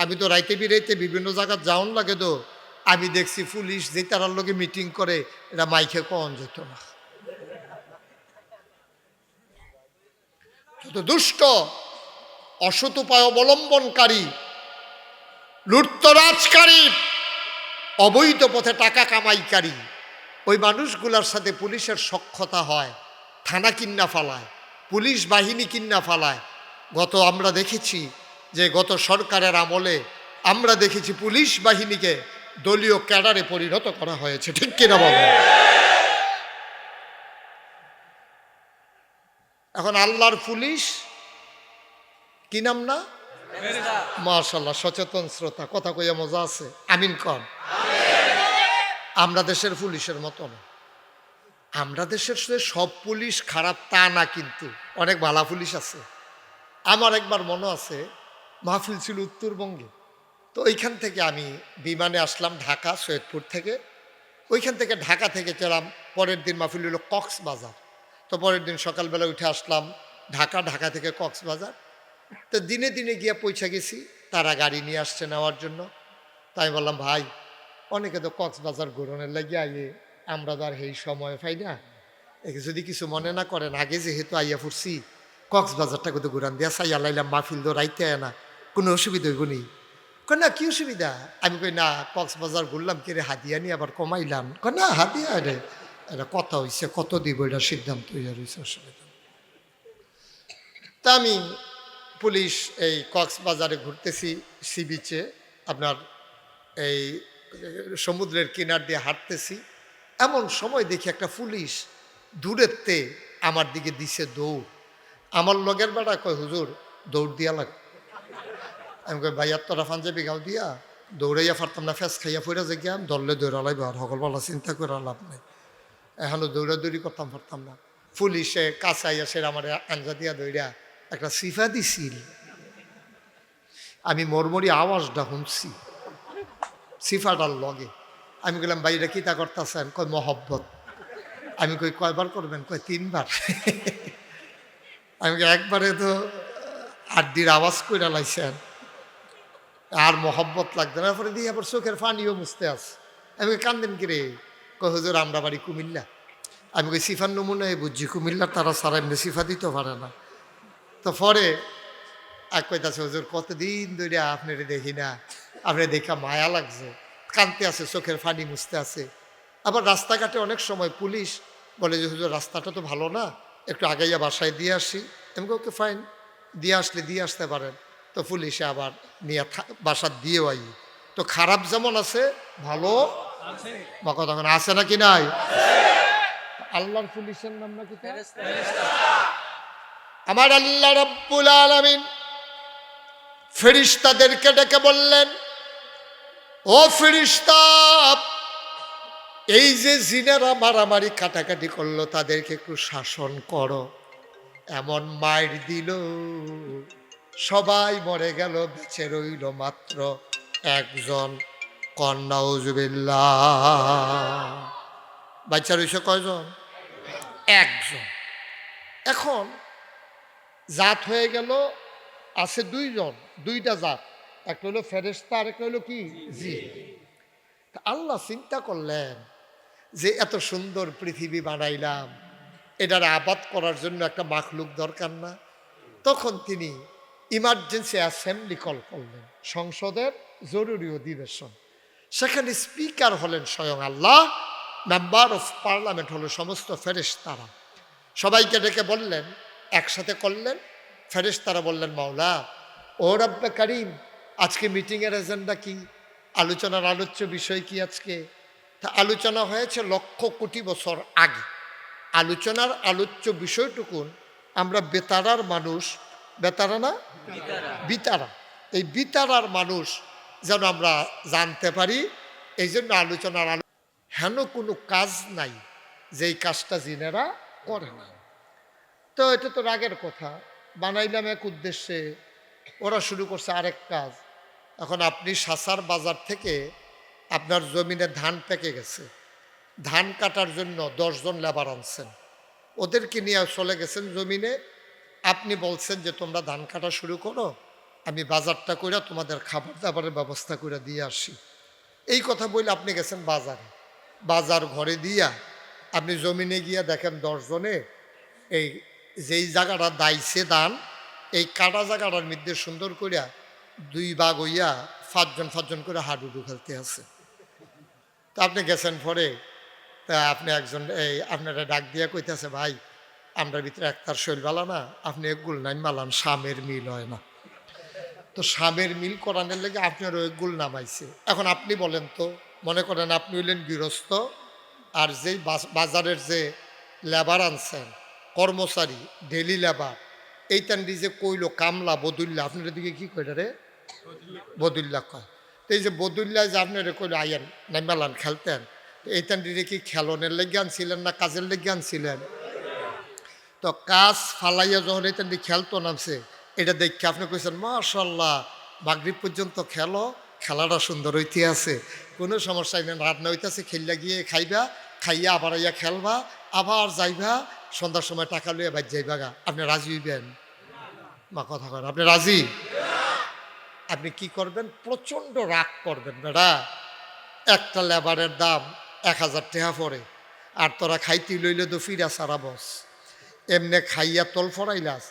আমি তো রাইতে বিরাইতে বিভিন্ন জায়গা যাওন লাগে, তো আমি দেখছি পুলিশ যে তারার লগে মিটিং করে এটা মাইকে কন যেত না। যত দুষ্ট অসৎ উপায় অবলম্বনকারী, লুটতরাজকারী, অবৈধ পথে টাকা কামাইকারী, ওই মানুষগুলোর সাথে পুলিশের সখ্যতা হয়, থানা কিন্না ফালায়, পুলিশ বাহিনী কিন্না ফালায়। আমরা দেখেছি যে গত সরকারের আমলে আমরা দেখেছি পুলিশ বাহিনীকে দলীয় ক্যাডারে পরিণত করা হয়েছে, ঠিক কিনা বলো? এখন আল্লাহর পুলিশ কি নাম না? মাশাআল্লাহ, সচেতন শ্রোতা, কথা কইয়া মজা আছে, আমিন কন। আমরা দেশের পুলিশের মতো না। আমরা দেশের সব পুলিশ খারাপ তা না, কিন্তু অনেক ভালো পুলিশ আছে। আমার একবার মনে আছে, মাহফিল ছিল উত্তরবঙ্গে, তো ওইখান থেকে আমি বিমানে আসলাম ঢাকা সৈয়দপুর থেকে। ওইখান থেকে ঢাকা থেকে চলাম, পরের দিন মাহফিল হলো কক্সবাজার। তো পরের দিন সকালবেলা উঠে আসলাম ঢাকা, ঢাকা থেকে কক্সবাজার। তো দিনে দিনে গিয়ে পৌঁছে গেছি, তারা গাড়ি নিয়ে আসছে নেওয়ার জন্য। তাই বললাম, ভাই অনেকে তো কক্সবাজার ঘুরনের লাগিয়ে আইয়ে, আমরা তো আর এই সময় পাই না, একে যদি কিছু মনে না করেন, আগে যেহেতু আইয়া ফুরছি কক্সবাজারটা কিন্তু ঘুরান দিয়া চাইয়া লাইলাম, মাহফিল তো রাইতে না, কোনো অসুবিধা হইব নি? কয় না, কি অসুবিধা? আমি কই না, কক্সবাজার ঘুরলাম কি রে, হাদিয়া নিয়ে আবার কমাইলাম? কয় না, হাদিয়া রে, এটা কথা হয়েছে, কত দিব এটা সিদ্ধান্ত হইয়া রয়েছে, অসুবিধা। তা আমি পুলিশ এই কক্সবাজারে ঘুরতেছি, সি বিচে, আপনার এই সমুদ্রের কিনার দিয়ে হাঁটতেছি। এমন সময় দেখি একটা পুলিশ দূরেতে আমার দিকে দিছে দৌড়। আমার লগের বেড়া কয়, হুজুর দৌড় দিয়া লাগ। আমি কই, ভাইয়ার তোরা পাঞ্জাবি গাও দিয়া দৌড়াইয়া পারতাম না, ফেস খাইয়া ফইরা যে গিয়াম, ধরলে দৌড়ালাইব, আর সকল বলা চিন্তা করে লাভ নাই, এখনো দৌড়াদৌড়ি করতাম পারতাম না। পুলিশে কাছাইয়া সে আমার আঞ্জা দিয়া দৌড়া একটা সিফা দিছিল। আমি মরমরি আওয়াজটা শুনছি সিফাটার লগে। আমি বললাম, ভাই এটা কিতা করতেছেন? কয় মহব্বত। আমি কই, কয়বার করবেন? কয় 3 বার। আমি একবারে তো আড্ডির আওয়াজ কইরা লাইছেন, আর মহব্বত লাগবে না। পরে দিয়ে আবার চোখের পানিও মুছতে আছে। আমি কান্দেন কিরে? কয় হুজুর আমরা বাড়ি কুমিল্লা। আমি কই সিফার নমুনায় বুঝছি, কুমিল্লা তারা সারা এমনি সিফা দিতে পারে না। তো পরে এক কইতাছে, হুজুর কতদিন ধরে আপনারে দেখি না, আপনি দেখা মায়া লাগছে, কানতে আছে, চোখের পানি মুছতে আছে। আবার রাস্তাঘাটে অনেক সময় পুলিশ বলে যে, হুজুর রাস্তাটা তো ভালো না, একটু আগাইয়া বাসায় দিয়ে আসি। আমি ওকে ফাইন, দিয়ে আসলে দিয়ে আসতে পারেন। তো পুলিশে আবার নিয়ে বাসার দিয়েও আই। তো খারাপ যেমন আছে, ভালো তখন আছে নাকি নাই? আল্লাহর পুলিশের নাম নাকি? আমার আল্লাহ রাব্বুল আলামিন ফেরেশতাদেরকে ডেকে বললেন, ও ফেরেশতা, এই যে জিনেরা মারামারি কাটাকাটি করলো তাদেরকে একটু শাসন করো। এমন মাইর দিল, সবাই মরে গেল, বেঁচে রইল মাত্র একজন। নাউজুবিল্লাহ। বাচ্চা রইছে কয়জন? একজন। এখন জাত হয়ে গেল, আছে 2 জন, 2টা জাত, একটা হলো ফেরেশতা আর একটা হলো কি জিন। আল্লাহ চিন্তা করলেন যে এত সুন্দর পৃথিবী বানাইলাম, এটার আবাদ করার জন্য একটা মাখলুক দরকার না? তখন তিনি ইমার্জেন্সি অ্যাসেম্বলি কল করলেন, সংসদের জরুরি অধিবেশন। সেখানে স্পিকার হলেন স্বয়ং আল্লাহ, মেম্বার অফ পার্লামেন্ট হলো সমস্ত ফেরেশতারা। সবাইকে ডেকে বললেন, একসাথে করলেন। ফেরেশতারা বললেন, মাওলা ও রব্বে কারীম, আজকে মিটিংয়ের এজেন্ডা কি? আলোচনার আলোচ্য বিষয় কি আজকে? তা আলোচনা হয়েছে লক্ষ কোটি বছর আগে। আলোচনার আলোচ্য বিষয়টুকুন আমরা বেতারার মানুষ, বেতারা না বিতারা, এই বিতারার মানুষ যেন আমরা জানতে পারি, এই জন্য আলোচনার হেন কোনো কাজ নাই যেই কাজটা জিনেরা করে না। তো এটা তো রাগের কথা, বানাইলাম এক উদ্দেশ্যে, ওরা শুরু করছে আরেক কাজ। এখন আপনি সাসার বাজার থেকে আপনার জমিনে ধান পেকে গেছে, ধান কাটার জন্য 10 জন লেবার আনছেন, ওদেরকে নিয়ে চলে গেছেন জমিনে। আপনি বলছেন যে তোমরা ধান কাটা শুরু করো, আমি বাজারটা করে তোমাদের খাবার দাবারের ব্যবস্থা করে দিয়ে আসি। এই কথা বলে আপনি গেছেন বাজারে, বাজার ঘরে দিয়া আপনি জমিনে গিয়া দেখেন 10 জনে এই যেই জায়গাটা দাইছে দান, এই কাটা জায়গাটার মধ্যে সুন্দর করিয়া 2 ভাগ হইয়া 5 জন করে হাডুডু খেলতে আছে। তা আপনি গেছেন পরে, তা আপনি একজন এই আপনারা ডাক দিয়া কইতেছে, ভাই আমরার ভিতরে একটার শৈল বালা না, আপনি একগুল নাম মালান, স্বামের মিল হয় না। তো স্বামের মিল করানোর লেগে আপনার ওই গুল নামাইছে। এখন আপনি বলেন তো, মনে করেন আপনি হইলেন গৃহস্থ, আর যেই বাজারের যে লেবার আনছেন, কর্মচারী, ডেলি লেবার, এইটান যে কইলো কামলা বদুল্লা, আপনার দিকে কি কইটা রে? বদুল্লা কয়। তো এই যে বদুল্লা যে আপনার কইলো আইয়েন নাইমালান খেলতেন, এইটান দিকে কি খেলনের লেগে আনছিলেন না কাজের লেগে আনছিলেন? তো কাজ ফালাইয়া যখন এইটান দিয়ে খেলতো নামছে, এটা দেখে আপনি কইছেন মাশাআল্লাহ, মাগরিব পর্যন্ত খেলো, খেলাটা সুন্দর হইতে আছে, কোনো সমস্যা নেই, রান্না হইতেছে, খেললা গিয়ে খাইবা, খাইয়া আবার আইয়া খেলবা, আবার যাইবা, সন্ধ্যার সময় টাকা লইয়া বাইর যাইবা গা। আপনি রাজি হইবেন? মা কথা কন, আপনি রাজি? আপনি কি করবেন? প্রচণ্ড রাগ করবেন, বেড়া একটা লেবারের দাম 1000 টাকা পড়ে, আর তোরা খাইতে লইলে তো ফিরা সারা বস, এমনি খাইয়া তল ফরাইলাস,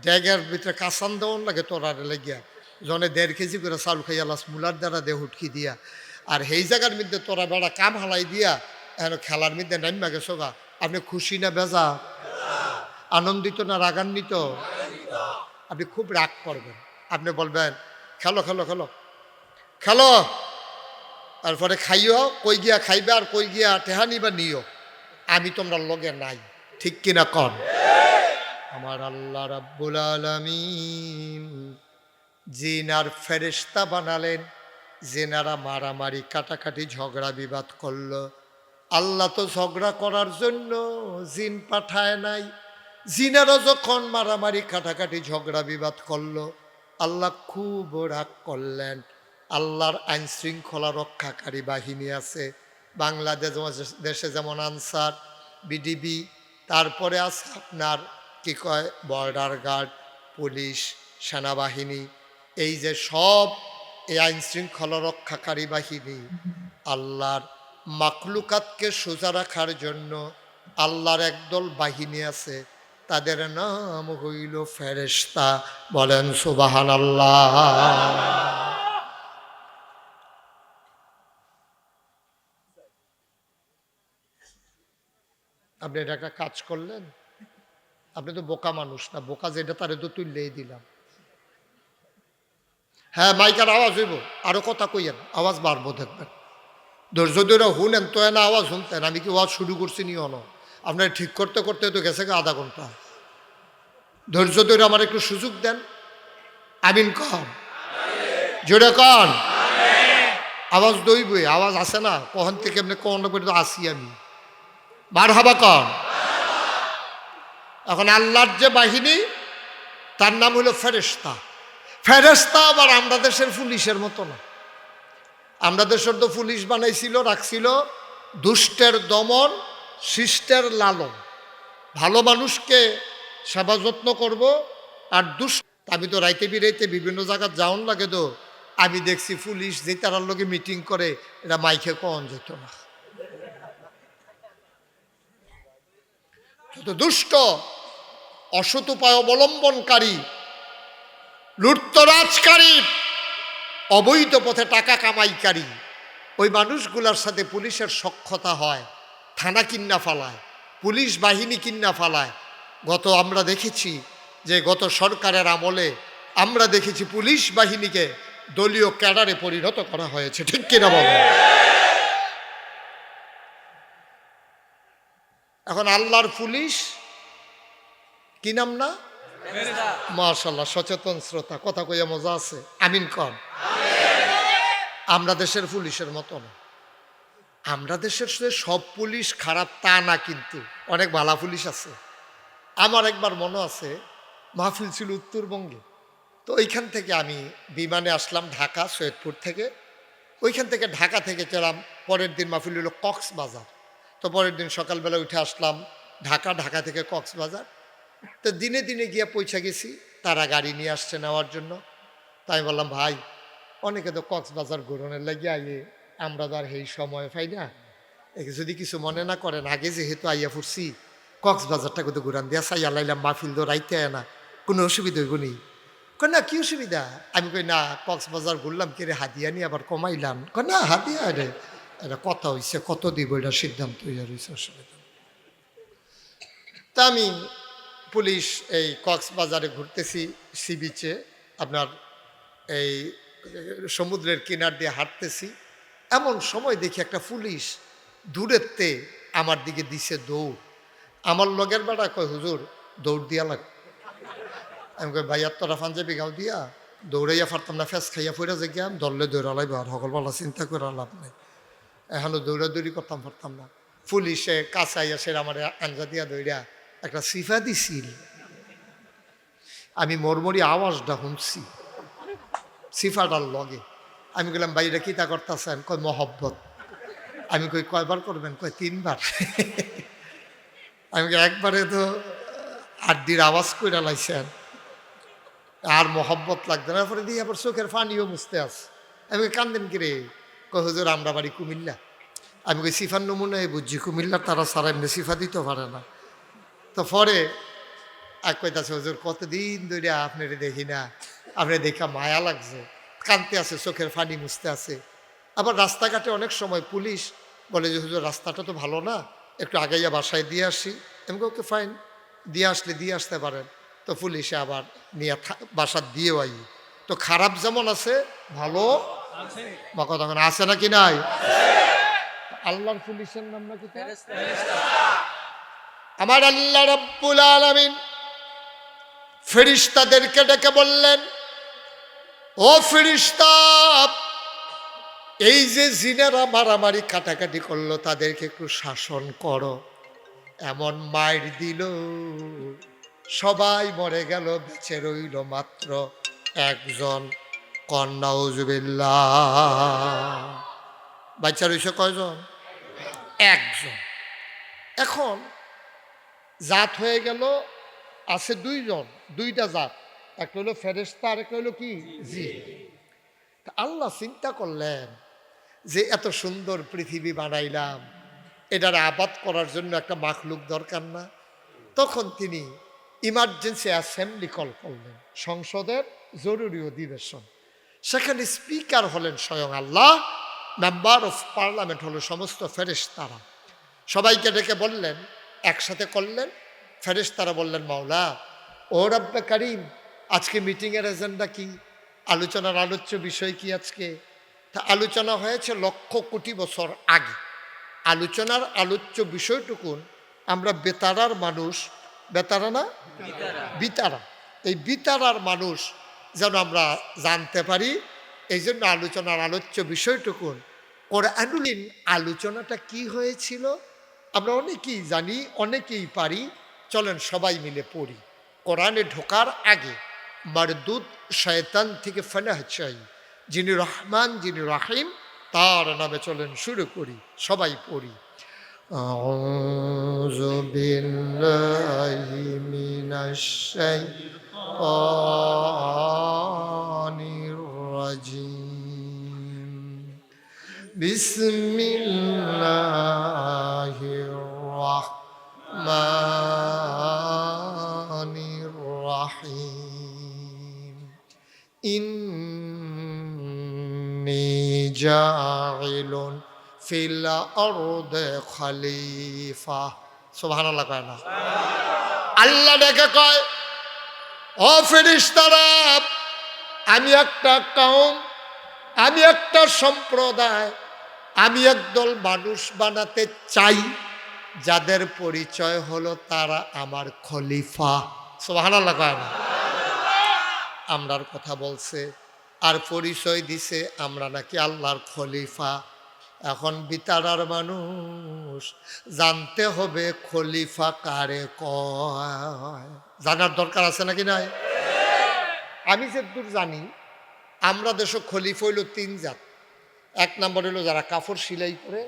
ড্যাগের ভিতরে কাঁচান দেওয়ান লাগে তোরার লেগিয়া, জনে 1.5 কেজি করে চাউল খাইয়ালাস মুলার দ্বারা দেহ হুটকি দিয়া, আর সেই জায়গার মধ্যে তোরা বেড়া কাম হালাই দিয়া এখন খেলার মধ্যে নাইমা গেছো গা। আপনি খুশি না বেজা? আনন্দিত না রাগান্বিত? আপনি খুব রাগ করবেন, আপনি বলবেন খেলো খেলো খেলো খেলো, তারপরে খাইও, কই গিয়া খাইবে আর কই গিয়া টেহানি বা নিও, আমি তোমরা লগে নাই, ঠিক কিনা কন? আমার আল্লাহ রাব্বুল আলামিন জিন আর ফেরেশতা বানালেন, জিনারা মারামারি কাটাকাটি ঝগড়া বিবাদ করলো। আল্লাহ তো ঝগড়া করার জন্য জিন পাঠায় নাই, জিনারা যখন মারামারি কাটাকাটি ঝগড়া বিবাদ করলো, আল্লাহ খুব রাগ করলেন। আল্লাহর আইন শৃঙ্খলা রক্ষাকারী বাহিনী আছে, বাংলাদেশ দেশে যেমন আনসার, বিডিবি, তারপরে আছে আপনার কি কয় বর্ডার গার্ড, পুলিশ, সেনাবাহিনী, এই যে সব এই আইন শৃঙ্খলা রক্ষাকারী বাহিনী আল্লাহর মাখলুকাতকে সোজা রাখার জন্য আল্লাহর একদল বাহিনী আছে, তাদের নাম হইল ফেরেশতা। বলেন সুবহানাল্লাহ। আপনি এটা একটা কাজ করলেন, আপনি তো বোকা মানুষ না, বোকা যেটা তারে তো তুললেই দিলাম। হ্যাঁ মাইকার আওয়াজ হইব, আরো কথা কইয়েন, আওয়াজ বাড়বো দেখবেন, ধৈর্য ধরে শুনেন তো না আওয়াজ শুনতেন। আমি কি আওয়াজ শুরু করছি নি অন, আপনার ঠিক করতে করতে তো গেছে আধা ঘন্টা। ধৈর্য ধরে আমার একটু সুযোগ দেন। আমিন কন, জোরে কন, আওয়াজ দইবই, আওয়াজ আসে না কখন থেকে এমনি কখন পর্যন্ত আসি আমি, বার হবা কন। এখন আল্লাহর যে বাহিনী তার নাম হলো ফেরেশতা। ফেরেশতা আবার আমরা দেশের পুলিশের মতো না, আমরা দেশের তো পুলিশ বানাইছিল, রাখছিল দুষ্টের দমন, শিষ্টের লালন, ভালো মানুষকে সেবা যত্ন করব, আর দুষ্ট। আমি তো রাইতে বিরাইতে বিভিন্ন জায়গায় যাওন লাগে, তো আমি দেখছি পুলিশ যে তারার লোকে মিটিং করে, এটা মাইকে কন যেত না। তো দুষ্ট, অসৎ উপায় অবলম্বনকারী, লুটতরাজকারী, অবৈধ পথে টাকা কামাইকারী, ওই মানুষগুলার সাথে পুলিশের সখ্যতা হয়, থানা কিন্না ফালায়, পুলিশ বাহিনী কিন্না ফালায়। আমরা দেখেছি যে গত সরকারের আমলে আমরা দেখেছি পুলিশ বাহিনীকে দলীয় ক্যাডারে পরিণত করা হয়েছে, ঠিক কিনা বলো? এখন আল্লাহর পুলিশ কি নাম না? মাশাআল্লাহ, সচেতন শ্রোতা, কথা কইয়া মজা আছে, আমিন কন। আমরা দেশের পুলিশের মতো না, আমরা দেশের সব পুলিশ খারাপ তা না, কিন্তু অনেক ভালো পুলিশ আছে। আমার একবার মনে আছে মাহফিল ছিল উত্তরবঙ্গে, তো ওইখান থেকে আমি বিমানে আসলাম ঢাকা সৈয়দপুর থেকে, ওইখান থেকে ঢাকা থেকে গেলাম, পরের দিন মাহফিল হলো কক্সবাজার। তো পরের দিন সকালবেলা উঠে আসলাম ঢাকা, ঢাকা থেকে কক্সবাজার। তো দিনে দিনে গিয়ে পৌঁছে গেছি, তারা গাড়ি নিয়ে আসছে নেওয়ার জন্য। তাই বললাম ভাই অনেকে তো কক্সবাজার ঘুরনের লাগিয়ে আইয়ে, আমরা তো আর এই সময় পাই না, একে যদি কিছু মনে না করেন, আগে যেহেতু আইয়া ফুরছি কক্সবাজারটা কিন্তু ঘুরান দিয়া চাইয়া লাইলাম মাহফিল তো রাইতে না, কোনো অসুবিধা হইব নি? কয় না কি অসুবিধা? আমি কই না কক্সবাজার ঘুরলাম কি রে হাতিয়া নিয়ে আবার কমাইলাম? কয় না হাতিয়া রে, এটা কথা হইছে, কত দিব এটা সিদ্ধান্ত হইয়া রয়েছে, অসুবিধা। তা আমি পুলিশ এই কক্সবাজারে ঘুরতেছি, সি বিচে আপনার এই সমুদ্রের কিনার দিয়ে হাঁটতেছি, এমন সময় দেখি একটা পুলিশ দূরেরতে আমার দিকে দিছে দৌড়। আমার লগের বেড়া কয় হুজুর দৌড় দিয়া লাগ। আমি কই ভাইয়া তোরা পাঞ্জাবি গাও দিয়া দৌড়াইয়া পারতাম না, ফেস খাইয়া ফইরা যে গিয়াম দললে দৌড়ালাই আর সকলবেলা চিন্তা করে লাভ নাই, এখনো দৌড়াদৌড়ি করতাম পারতাম না। পুলিশে কাছে আসে আমার আঞ্জা দিয়া দৌড়া একটা সিফা দিছিল, আমি মরমরি আওয়াজটা শুনছি সিফাটার লগে। আমি বললাম বাইরে কি তা করতেছেন? কয় মহব্বত। আমি কই কয়বার করবেন? কয় 3 বার। আমি একবারে তো আড্ডির আওয়াজ কইরা লাইছেন, আর মহব্বত লাগবে না। পরে দিয়ে আবার চোখের পানিও মুছতে আছে। আমি কান্দেন কিরে? কয় হুজুর আমরা বাড়ি কুমিল্লা। আমি কই সিফার নমুনায় বুঝছি কুমিল্লার তারা সারা এমনি সিফা দিতে পারে না। তো পরে এক কইতাছে হুজুর কতদিন ধরে আপনারে দেখি না, আপনি দেখা মায়া লাগছে, কানতে আছে, চোখের পানি মুছতে আছে। আবার রাস্তাঘাটে অনেক সময় পুলিশ বলে যে হুজুর রাস্তাটা তো ভালো না, একটু আগাইয়া বাসায় দিয়ে আসি। আমি ওকে ফাইন, দিয়ে আসলে দিয়ে আসতে পারেন। তো পুলিশে আবার নিয়ে বাসা দিয়েও আই। তো খারাপ যেমন আছে ভালো বা কথা আছে নাকি নাই? আল্লাহর পুলিশের নাম নাকি? আমার আল্লাহ রাব্বুল আলামিন ফেরেশতাদেরকে ডেকে বললেন, ও ফেরেশতা, এই যে জিনেরা মারামারি কাটাকাটি করলো তাদেরকে একটু শাসন করো। এমন মাইর দিল সবাই মরে গেল, বেঁচে রইল মাত্র একজন। কন্নাউজুবিল্লাহ। বাচ্চা রইছে কয়জন? একজন। এখন জাত হয়ে গেল, আছে 2 জন, 2টা জাত, একটা হলো ফেরেশতা আর একটা হলো কি জি। আল্লাহ চিন্তা করলেন যে এত সুন্দর পৃথিবী বানাইলাম, এটার আবাদ করার জন্য একটা মাখলুক দরকার না? তখন তিনি ইমার্জেন্সি অ্যাসেম্বলি কল করলেন, সংসদের জরুরি অধিবেশন। সেখানে স্পিকার হলেন স্বয়ং আল্লাহ, মেম্বার অফ পার্লামেন্ট হলো সমস্ত ফেরেশতারা। সবাইকে ডেকে বললেন, একসাথে করলেন। ফেরেশতারা বললেন, মাওলা ও রব্বে কারিম, আজকে মিটিংয়ের এজেন্ডা কি? আলোচনার আলোচ্য বিষয় কি আজকে? তা আলোচনা হয়েছে লক্ষ কোটি বছর আগে। আলোচনার আলোচ্য বিষয়টুকুন আমরা বেতারার মানুষ, বেতারা না বিতারা, এই বিতারার মানুষ যেন আমরা জানতে পারি, এই জন্য আলোচনার আলোচ্য বিষয়টুকুন কোরআনুল আলোচনাটা কি হয়েছিল আমরা অনেকেই জানি, অনেকেই পারি। চলেন সবাই মিলে পড়ি। কোরআনে ঢোকার আগে মারদুদ শয়তান থেকে ফানাহ চাই, যিনি রহমান যিনি রাহিম, তার নামে চলেন শুরু করি, সবাই পড়ি। আউযু বিল্লাহি মিনাশ শাইতানির রাজিম। বিসমিল্লাহির রাহমানির রাহিম। ইন্নী জাইলুন ফিল আরদে খলিফা। সুবহানাল্লাহ কয় না? আল্লাহ ডেকে কয়, ও ফেরেশতারা, আমি একটা কওম, আমি একটা সম্প্রদায়, আমি একদল মানুষ বানাতে চাই যাদের পরিচয় হলো তারা আমার খলিফা। সুবহানাল্লাহ কয় না? আমরার কথা বলছে আর পরিচয় দিছে আমরা নাকি আল্লাহর খলিফা। এখন বিতারার মানুষ জানতে হবে খলিফা কারে কয়, জানার দরকার আছে নাকি নাই? আমি যেদূর জানি আমরা দেশে খলিফা হইল 3 জাত। 1 নম্বর হইল যারা কাপড় সেলাই করে,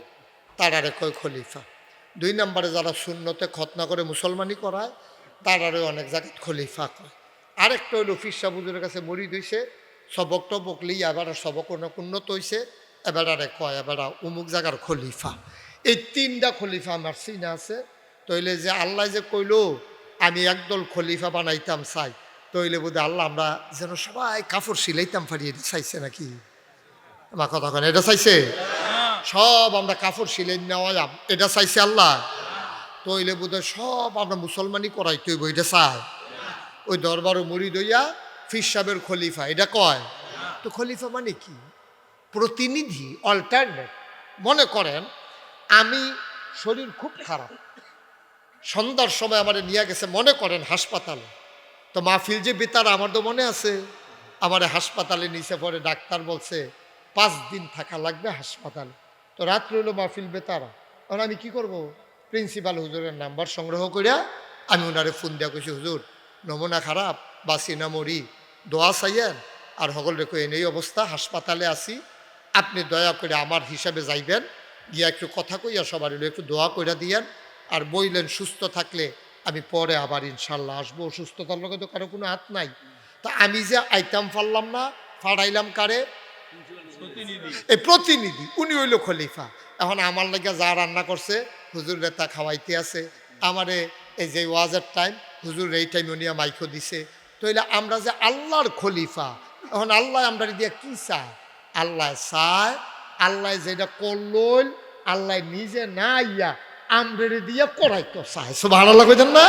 তারারে কয় খলিফা। 2 নম্বরে যারা সুন্নতে খতনা করে মুসলমানি করায়, তারারে অনেক জায়গায় খলিফা কয়। আরেকটা হইল ফির সাহ হুজুরের কাছে মরিদ হইছে, সবক টবক লিয়া এবার সবক উন্নত হয়েছে, এবার আরে কয় এবার অমুক জায়গার খলিফা। এই 3টা খলিফা আমার চিনা আছে। তইলে যে আল্লাহ যে কইলো আমি একদল খলিফা বানাইতাম চাই, তইলে বোধ আল্লাহ আমরা যেন সবাই কাপড় সিলাইতাম পারি, এটা চাইছে নাকি? আমার কথা কেন, এটা চাইছে? সব আমরা কাপড় সিলাই নেওয়া যাব, এটা চাইছে আল্লাহ? তইলে বোধ সব আমরা মুসলমানই করাই তৈব, এটা চাই? ওই দরবার মুড়ি দইয়া ফির সাহেবের খলিফা এটা কয়। তো খলিফা মানে কি? প্রতিনিধি, অল্টারনেট। মনে করেন আমি শরীর খুব খারাপ, সন্ধ্যার সময় আমার নিয়ে গেছে মনে করেন হাসপাতালে। তো মাহফিল যে বেতার আমার তো মনে আছে, আমার হাসপাতালে নিচে পরে ডাক্তার বলছে 5 দিন থাকা লাগবে হাসপাতালে। তো রাত্রে হলো মাহফিল বেতারা, তখন আমি কি করব? প্রিন্সিপাল হুজুরের নাম্বার সংগ্রহ করিয়া আমি ওনারে ফোন দিয়া কইছি, হুজুর নমুনা খারাপ বা সিনামরি দোয়া চাইয়েন, আর সকল রেখে এই অবস্থা হাসপাতালে আসি, আপনি দয়া করে আমার হিসাবে যাইবেন, গিয়া একটু কথা কইয়া সবার একটু দোয়া কইরা দিয়েন, আর বইলেন সুস্থ থাকলে আমি পরে আবার ইনশাল্লাহ আসবো। সুস্থতার লোকে তো কারো কোনো হাত নাই। তা আমি যে আইতাম পারলাম না, ফাড়াইলাম কারে? এই প্রতিনিধি, উনি হইল খলিফা। এখন আমার লাগে যা রান্না করছে হুজুর তা খাওয়াইতে আছে, আমারে এই যে ওয়াজের টাইম হুজুর এই টাইম উনি মাইকো দিছে। তাইলে আমরা যে আল্লাহর খলিফা, এখন আল্লাহ আমরা দিয়া কি চায়? আল্লাহ চায়, আল্লাহ যেটা করল আল্লাহ নিজে না ইয়া আমরে দিয়ে করাইতে চায়। সুবহানাল্লাহ কইতেন না?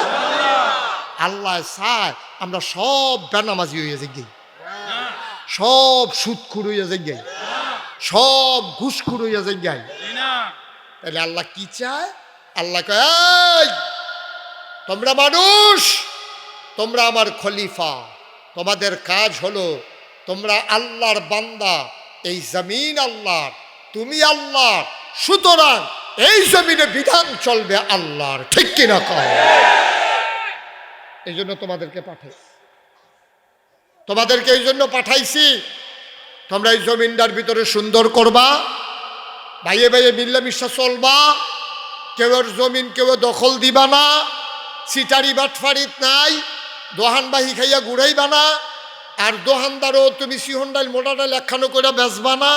আল্লাহ চায় আমরা সব বেনামাজি হইয়া যাই, সব সুদখুর হইয়া যাই, সব ঘুষখুর হইয়া যাই। তাহলে আল্লাহ কি চায়? আল্লাহ কয় এই তোমরা মানুষ, তোমরা আমার খলিফা, তোমাদের কাজ হলো তোমরা আল্লাহর বান্দা, এই জমিন আল্লাহর, তুমি আল্লাহর, সুতরাং এই জমিনে বিধান চলবে আল্লাহর। ঠিক কিনা কও? এই জন্য তোমাদেরকে পাঠাইছি, তোমাদেরকে এই জন্য পাঠাইছি তোমরা এই জমিনটার ভিতরে সুন্দর করবা, ভাইয়ে ভাইয়ে মিল্লামিশা চলবা, কেউ জমিন কেউ দখল দিবা না, সিটারি বাটফারিত নাই, দোহানবাহি খাইয়া ঘুরাইবা না, আর দোহানদারও তুমি সিহন ডাইল মোটা ডাইল একখানো করে বেচবা না।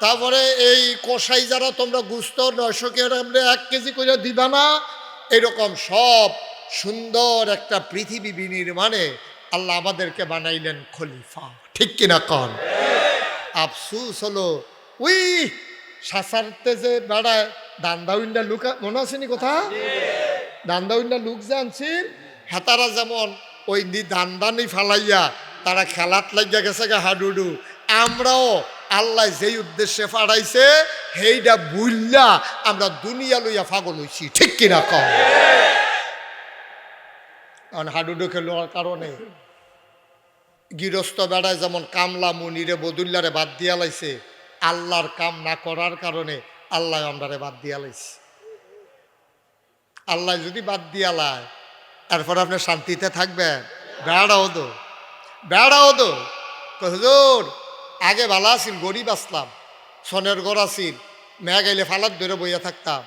তারপরে এই কষাই যারা তোমরা গুস্ত 900 কে 1 কেজি করে দিবা না। এরকম সব সুন্দর একটা পৃথিবী বিনির্মাণে আল্লাহ আমাদেরকে বানাইলেন খলিফা। ঠিক কিনা কন? আফসুস হলো ওই সাসারতে যে বেড়ায় দান্দাউন্ডা লুক, মনে আসেনি কথা? দান্দাউন্ডা লুক যে আনছিল, হেতারা যেমন ওই দান্দানি ফালাইয়া তারা খেলাত লাগিয়া গেছে গা হাডুডু। আমরাও আল্লাহ যেই উদ্দেশ্যে ফাড়াইছে সেইটা বুঝলা আমরা দুনিয়া লইয়া পাগল হইছি। ঠিক কিনা কম? কারণ হাডুডু খেলোয়ার কারণে গৃহস্থ বেড়ায় যেমন কামলা মুনিরে বদুল্লারে বাদ দিয়া লাইছে, আল্লাহর কাম না করার কারণে আল্লাহ আমরারে বাদ দিয়া লাইছে। আল্লাহ যদি বাদ দিয়া লায় এরপর আপনি শান্তিতে থাকবেন? বেড়াও তো, বেড়াও তো। হুজুর আগে ভালো আছিল, গরিব আসলাম, সনের ঘর আছিল, মেয়া গাইলে ফালাত ধরে বইয়া থাকতাম,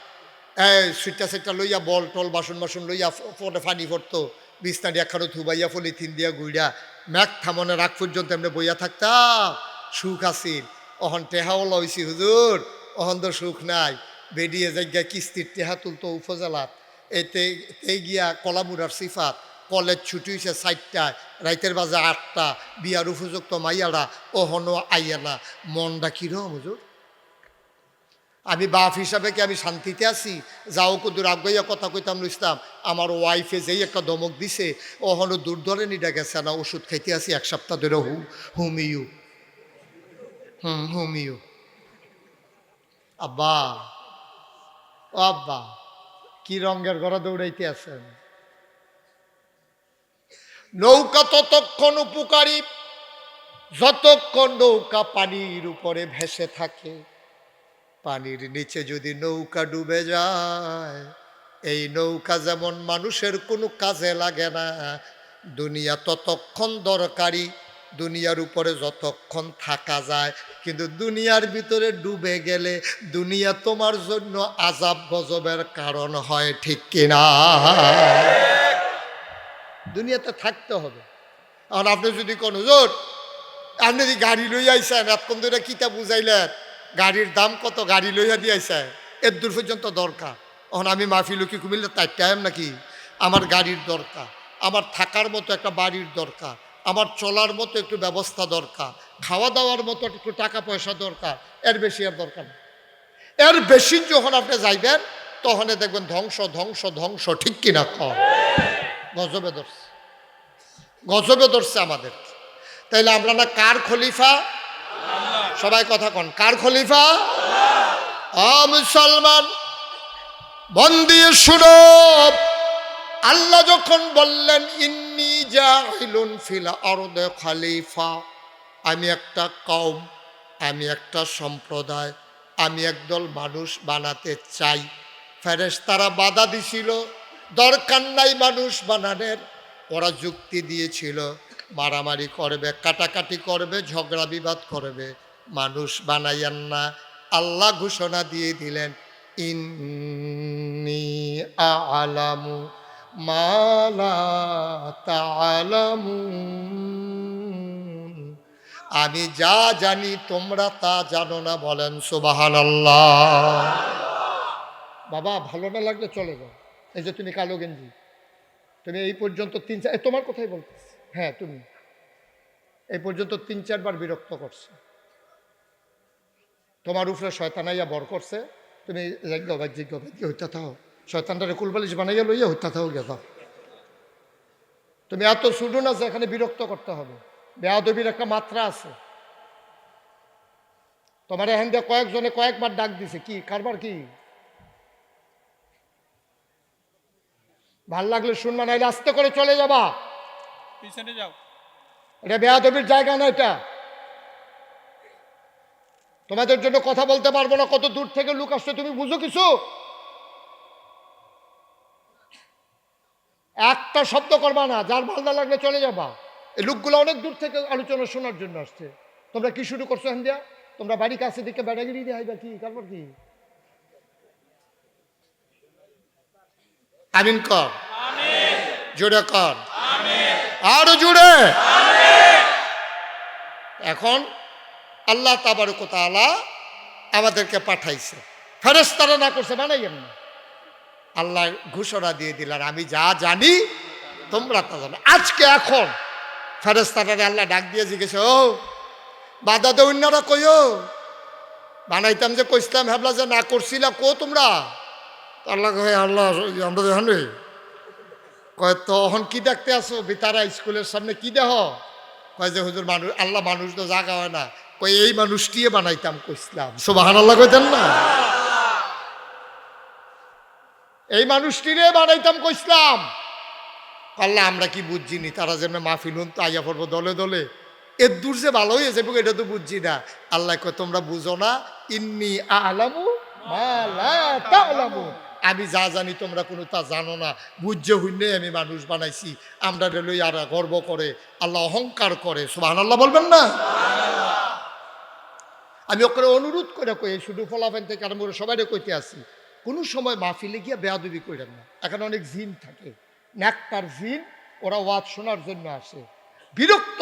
এই সুইটা সুইটা লইয়া বল টল বাসন বাসন লইয়া পরে ফানি পড়তো, বিছনাটি একখানো থুবাইয়া পলিথিন দিয়া গুইড়া ম্যাক থামনে রাগ পর্যন্ত এমনি বইয়া থাকতাম, সুখ আছিল। অহন টেহাওয়ালা হইছি হুজুর, অহন তো সুখ নাই। বেরিয়ে যাইয়া কিস্তির টেহা তুলতো উপজেলাত, এতে গিয়া কলামুরার সিফাত, কলেজ ছুটি হয়েছে 4টায়, রাইতের বাজে 8টা, বিয়ার উপযুক্ত মাইয়ারা ওহনো আইয়া না। মনটা কিরম হুজুর? আমি বাপ হিসাবে কি আমি শান্তিতে আছি? যাও কুদুর আগাইয়া কথা কইতাম ইসলাম, আমার ওয়াইফে যেই একটা ধমক দিছে, ওহনো দূর ধরে নিটা গেছে না, ওষুধ খাইতে আছি 1 সপ্তাহ ধরে, হোমিও হোমিও। আব্বা ও আব্বা, কি রঙের ঘরে দৌড়াইতে আছেন? নৌকা ততক্ষণ উপকারী যতক্ষণ নৌকা পানির উপরে ভেসে থাকে। পানির নিচে যদি নৌকা ডুবে যায়, এই নৌকা যেমন মানুষের কোনো কাজে লাগে না, দুনিয়া ততক্ষণ দরকারি, দুনিয়ার উপরে যতক্ষণ থাকা যায়, কিন্তু দুনিয়ার ভিতরে ডুবে গেলে দুনিয়া তোমার জন্য আযাব গজবের কারণ হয়। ঠিক কিনা? দুনিয়াতে থাকতে হবে। আর আপনি যদি কোন হুজুর আপনি যদি গাড়ি লইয়া আইসেন, এতক্ষণ ধরে কিতা বুঝাইলেন, গাড়ির দাম কত, গাড়ি লইয়া দিয়ে আইসেন, এর দূর পর্যন্ত দরকার। এখন আমি মাহফিল কি কুমিল্লা তাই টাইম নাকি? আমার গাড়ির দরকার, আমার থাকার মতো একটা বাড়ির দরকার, আমার চলার মতো একটু ব্যবস্থা দরকার, খাওয়া দাওয়ার মতো একটু টাকা পয়সা দরকার, এর বেশি আর দরকার নেই। এর বেশি যখন আপনি যাইবেন তখন দেখবেন ধ্বংস ধ্বংস ধ্বংস, ঠিক কিনা কম? গজবে ধরছে, গজবে ধরছে আমাদের। তাইলে আমরা না কার খলিফা? সবাই কথা কন, কার খলিফা? মুসলমান মন দিয়ে শুনো, আল্লাহ যখন বললেন ইন্নী জাইলুন ফিল আরদে খলিফা, আমি একটা কওম, আমি একটা সম্প্রদায়, আমি একদল মানুষ বানাতে চাই। ফেরেশতারা বাধা দিছিল, দরকার নাই মানুষ বানানোর। ওরা যুক্তি দিয়েছিল, মারামারি করবে, কাটাকাটি করবে, ঝগড়া বিবাদ করবে, মানুষ বানাইয়েন না। আল্লাহ ঘোষণা দিয়ে দিলেন ইন্নী আ'লামু মা লা তা'লামুন, আমি যা জানি তোমরা তা জানো না। বলেন সুবহানাল্লাহ। বাবা ভালো না লাগলে চলে যাও। এই যে তুমি কালো গেঞ্জি, তুমি এই পর্যন্ত তোমার কথাই বলতেছি, হ্যাঁ তুমি এই পর্যন্ত 3-4 বার বিরক্ত করছে, তোমার উপরে শয়তানাইয়া বর করছে, তুমি হইতা থাও, শয়তানটারে কুলবালিশ বানাইয়া লইয়া হইতা থাও গেবা। তুমি এত শুধু না যে এখানে বিরক্ত করতে হবে, বেয়াদবির একটা মাত্রা আছে। তোমার এখান দিয়ে কয়েকজনে কয়েকবার ডাক দিছে, কি কারবার কি? ভাল লাগলে শুনবা, নাইলে আস্তে করে চলে যাবা, পিছনে যাও। এটা বেয়াদবির জায়গা না, এটা তোমাদের জন্য কথা বলতে পারবো না, কত দূর থেকে লোক আসছে, তুমি বুঝো কিছু? একটা শব্দ করবা না, যার ভালো লাগলে চলে যাবা। এই লোকগুলো অনেক দূর থেকে আলোচনা শোনার জন্য আসছে। তোমরা কি শুরু করছো এখন দিয়া? তোমরা বাড়ি কাছে দিকে বেড়াগিরি দিয়ে আইবা কি? তারপর কি? আমিন কর, জোরে কর, আরো জোরে। এখন আল্লাহ তাবারক ওয়া তাআলা আমাদেরকে পাঠাইছে, ফেরেশতারা না করছে বানাইয়েন না। আল্লাহ ঘোষণা দিয়ে দিলেন আমি যা জানি তোমরা তা জানো। আজকে এখন ফেরেশতারা আল্লাহ ডাক দিয়ে জিজ্ঞেস, ও বাধা দে অন্যরা কইও, বানাইতাম যে কইসলাম, ভাবলা যে না করছিলা, কো তোমরা? আল্লাহ কয় আল্লাহ আমরা দেখেন কয় তখন কি দেখতে আসো বিতারা স্কুলের সামনে, কি দেহ? কয় যে হুজুর মানুষ, আল্লাহ মানুষ তো জাগা হয় না, কই এই মানুষটিয়ে বানাইতাম কইসলাম। সুবহানাল্লাহ কইতেন না? এই মানুষটিরে বানাইতাম কইসলাম। আল্লাহ আমরা কি বুঝছি নি, তারা যেন মাহফিল তো আইয়া পড়বো দলে দলে, এর দূর যে ভালো হয়েছে এটা তো বুঝছি না। আল্লাহ কয় তোমরা বুঝো না, ইন্নী আ'লামু মা লা তা'লামুন, আমি যা জানি তোমরা কোনো তা জানো না। বুঝছে হইনে আমি মানুষ বানাইছি। আমরা লই আর গর্ব করে, আল্লাহ অহংকার করে। সুবহানাল্লাহ বলবেন না? আমি ওকে অনুরোধ করে কই, শুধু ফলাফেন থেকে আরম্ভ করে সবাই কইতে আসি, কোনো সময় মাহফিলে গিয়ে বেয়াদবি করেন না। এখানে অনেক জিন থাকে, নেককার জিন, ওরা ওয়াজ শোনার জন্য আসে। বিরক্ত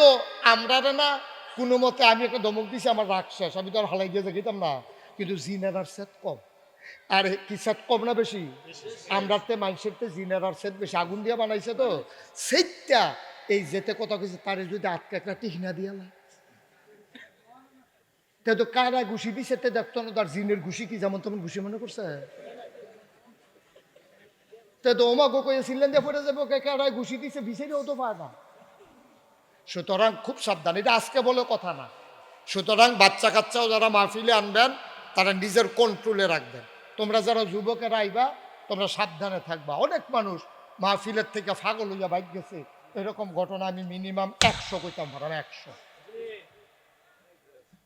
আমরা না কোনো মতে, আমি একটা ধমক দিছি, আমার রাগ শেষ, আমি তো আর হালাই দিয়ে যেতাম না। কিন্তু জিনের আর সেট কম। আর কি সেট কম না বেশি? আমরা মানুষের জিনের আর সেট বেশি, আগুন দিয়ে বানাইছে তো সেইটা। এই যেতে কথা কিছু তারে যদি আটকে একটা টিহনা দিয়ে তো কারা ঘুষি দিছে তে দেখতো না, তার জিনের ঘুষি কি যেমন তেমন ঘুষি মনে করছে। তো ওমাগো কইছিলেন যে পড়ে যাবো, কারা ঘুষি দিছে বিচারেও তো পায় না। সুতরাং খুব সাবধান, এটা আজকে বলে কথা না। সুতরাং বাচ্চা কাচ্চাও যারা মাহফিলে আনবেন তারা নিজের কন্ট্রোলে রাখবেন। তোমরা যারা যুবকেরা আইবা তোমরা সাবধানে থাকবা। অনেক মানুষ মাহফিলের থেকে পাগল হইয়া বাইক গেছে, এরকম ঘটনা আমি মিনিমাম 100 কইতাম, ভাড়া 100।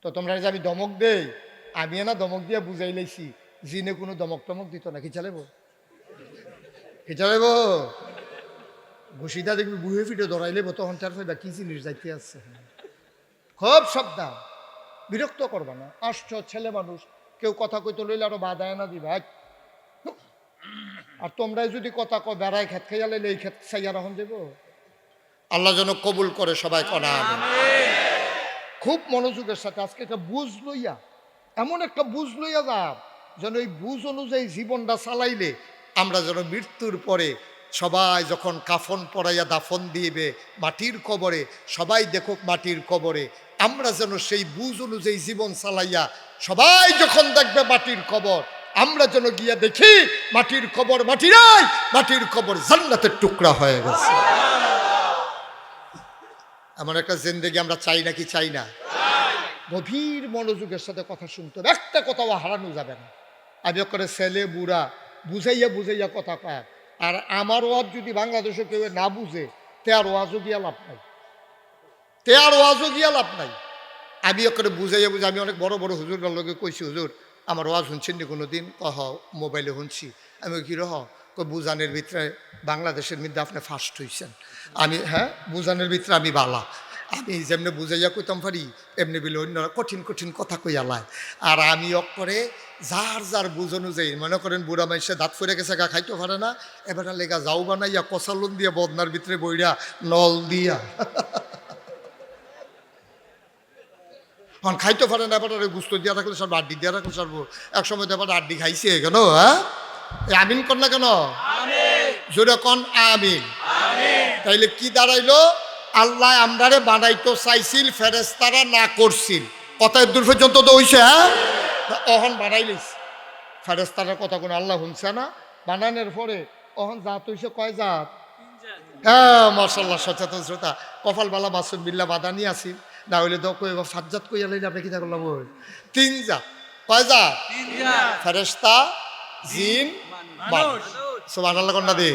তো তোমরা যে আমি দমক দেই, আমি না দমক দিয়ে বুঝাই লাইছি, জিনে কোনো দমক টমক দিত না। কি চালাইব, কি চালাইব? ঘুষিটা দেখবি বুহে ফিটে ধরাই লেব, তখন তার ফাইবা কি জিনিস যাইতে আছে। খুব সাবধান, বিরক্ত করবা না। আসছ ছেলে মানুষ, কেউ কথা কইতে লইলে আরো বাধায় না দিবা। আর তোমরাই যদি কথা কো বেড়ায় খেত খাইয়া লাইলে এই খেত খাইয়া রাখুন দেব। আল্লাহ যেন কবুল করে সবাই কনা। খুব মনোযোগের সাথে আজকে একটা বুঝ লইয়া, এমন একটা বুঝ লইয়া যাব যেন এই বুঝ অনুযায়ী জীবনটা চালাইলে আমরা যেন মৃত্যুর পরে সবাই যখন কাফন পরাইয়া দাফন দিবে মাটির কবরে, সবাই দেখুক মাটির কবরে, আমরা যেন সেই বুঝ অনুযায়ী জীবন চালাইয়া সবাই যখন দেখবে মাটির কবর, আমরা যেন গিয়া দেখি মাটির কবর মাটি নাই, মাটির কবর জান্নাতের টুকরা হয়ে গেছে। এমন একটা জিন্দেগি আমরা চাই নাকি চাই না? গভীর মনোযোগের সাথে কথা শুনতে হবে, একটা কথাও হারানো যাবে না। আমি করে ছেলে বুড়া বুঝাইয়া বুঝাইয়া কথা কয়, আর আমার ওয়াজ যদি বাংলাদেশে কেউ না বুঝে তে আর ওয়াজও গিয়া লাভ নাই, তে আর ওয়াজও গিয়া লাভ নাই। আমি করে বুঝাইয়া বুঝে, আমি অনেক বড় বড় হুজুরের লোকে কইছি, হুজুর আমার ওয়াজ শুনছেন নি কোনো দিন? কহ মোবাইলে শুনছি। আমি কি রহ বুঝানের ভিতরে বাংলাদেশের মধ্যে আপনি ফার্স্ট হইছেন। আমি হ্যাঁ, বুঝানের ভিতরে আমি বালা, আমি যেমনি বুঝাইয়া কইতাম পারি এমনি বলে অন্যরা কঠিন কঠিন কথা কইয়া লায়। আর আমি করে যার যার বুঝ অনুযায়ী, মনে করেন বুড়া মাইসে দাঁত ফুরে গেছে গা খাইতে পারে না, এবার লেগা যাও বানাইয়া কষালুন দিয়া বদনার ভিতরে বইরা নল দিয়া এখন খাইতে পারে না, এবার গুস্ত দিয়া রাখলে সব আড্ডি দিয়া রাখলে সর্ব এক সময় তো এবার আড্ডি খাইছে কেন? হ্যাঁ, আমিন কর না কেন? জোরে কন আমিন। তাইলে কি দাঁড়াইলো? আল্লাহ আমরারে বানাইতো চাইছিল, ফেরেশতারা না করছিল। কথা দূর পর্যন্ত তো হইছে। হ্যাঁ, অহন বানাইলিস ফেরেশতারার কথা কোনো আল্লাহ শুনছে না? বানানোর পরে অহন জাত হইছে কয় জাত? হ্যাঁ, মাশাআল্লাহ, সচেতন শ্রোতা। কপাল বালা বাসুন বিল্লা বাদানি আসিল, না হইলে তো কইবা সাজ্জাদ কইয়া লইলে আপনি কি করলাম? ওই তিন জাত। কয় জাত? ফেরেশতা, জিন, মানুষ। সুবহানাল্লাহ কন্যা দে।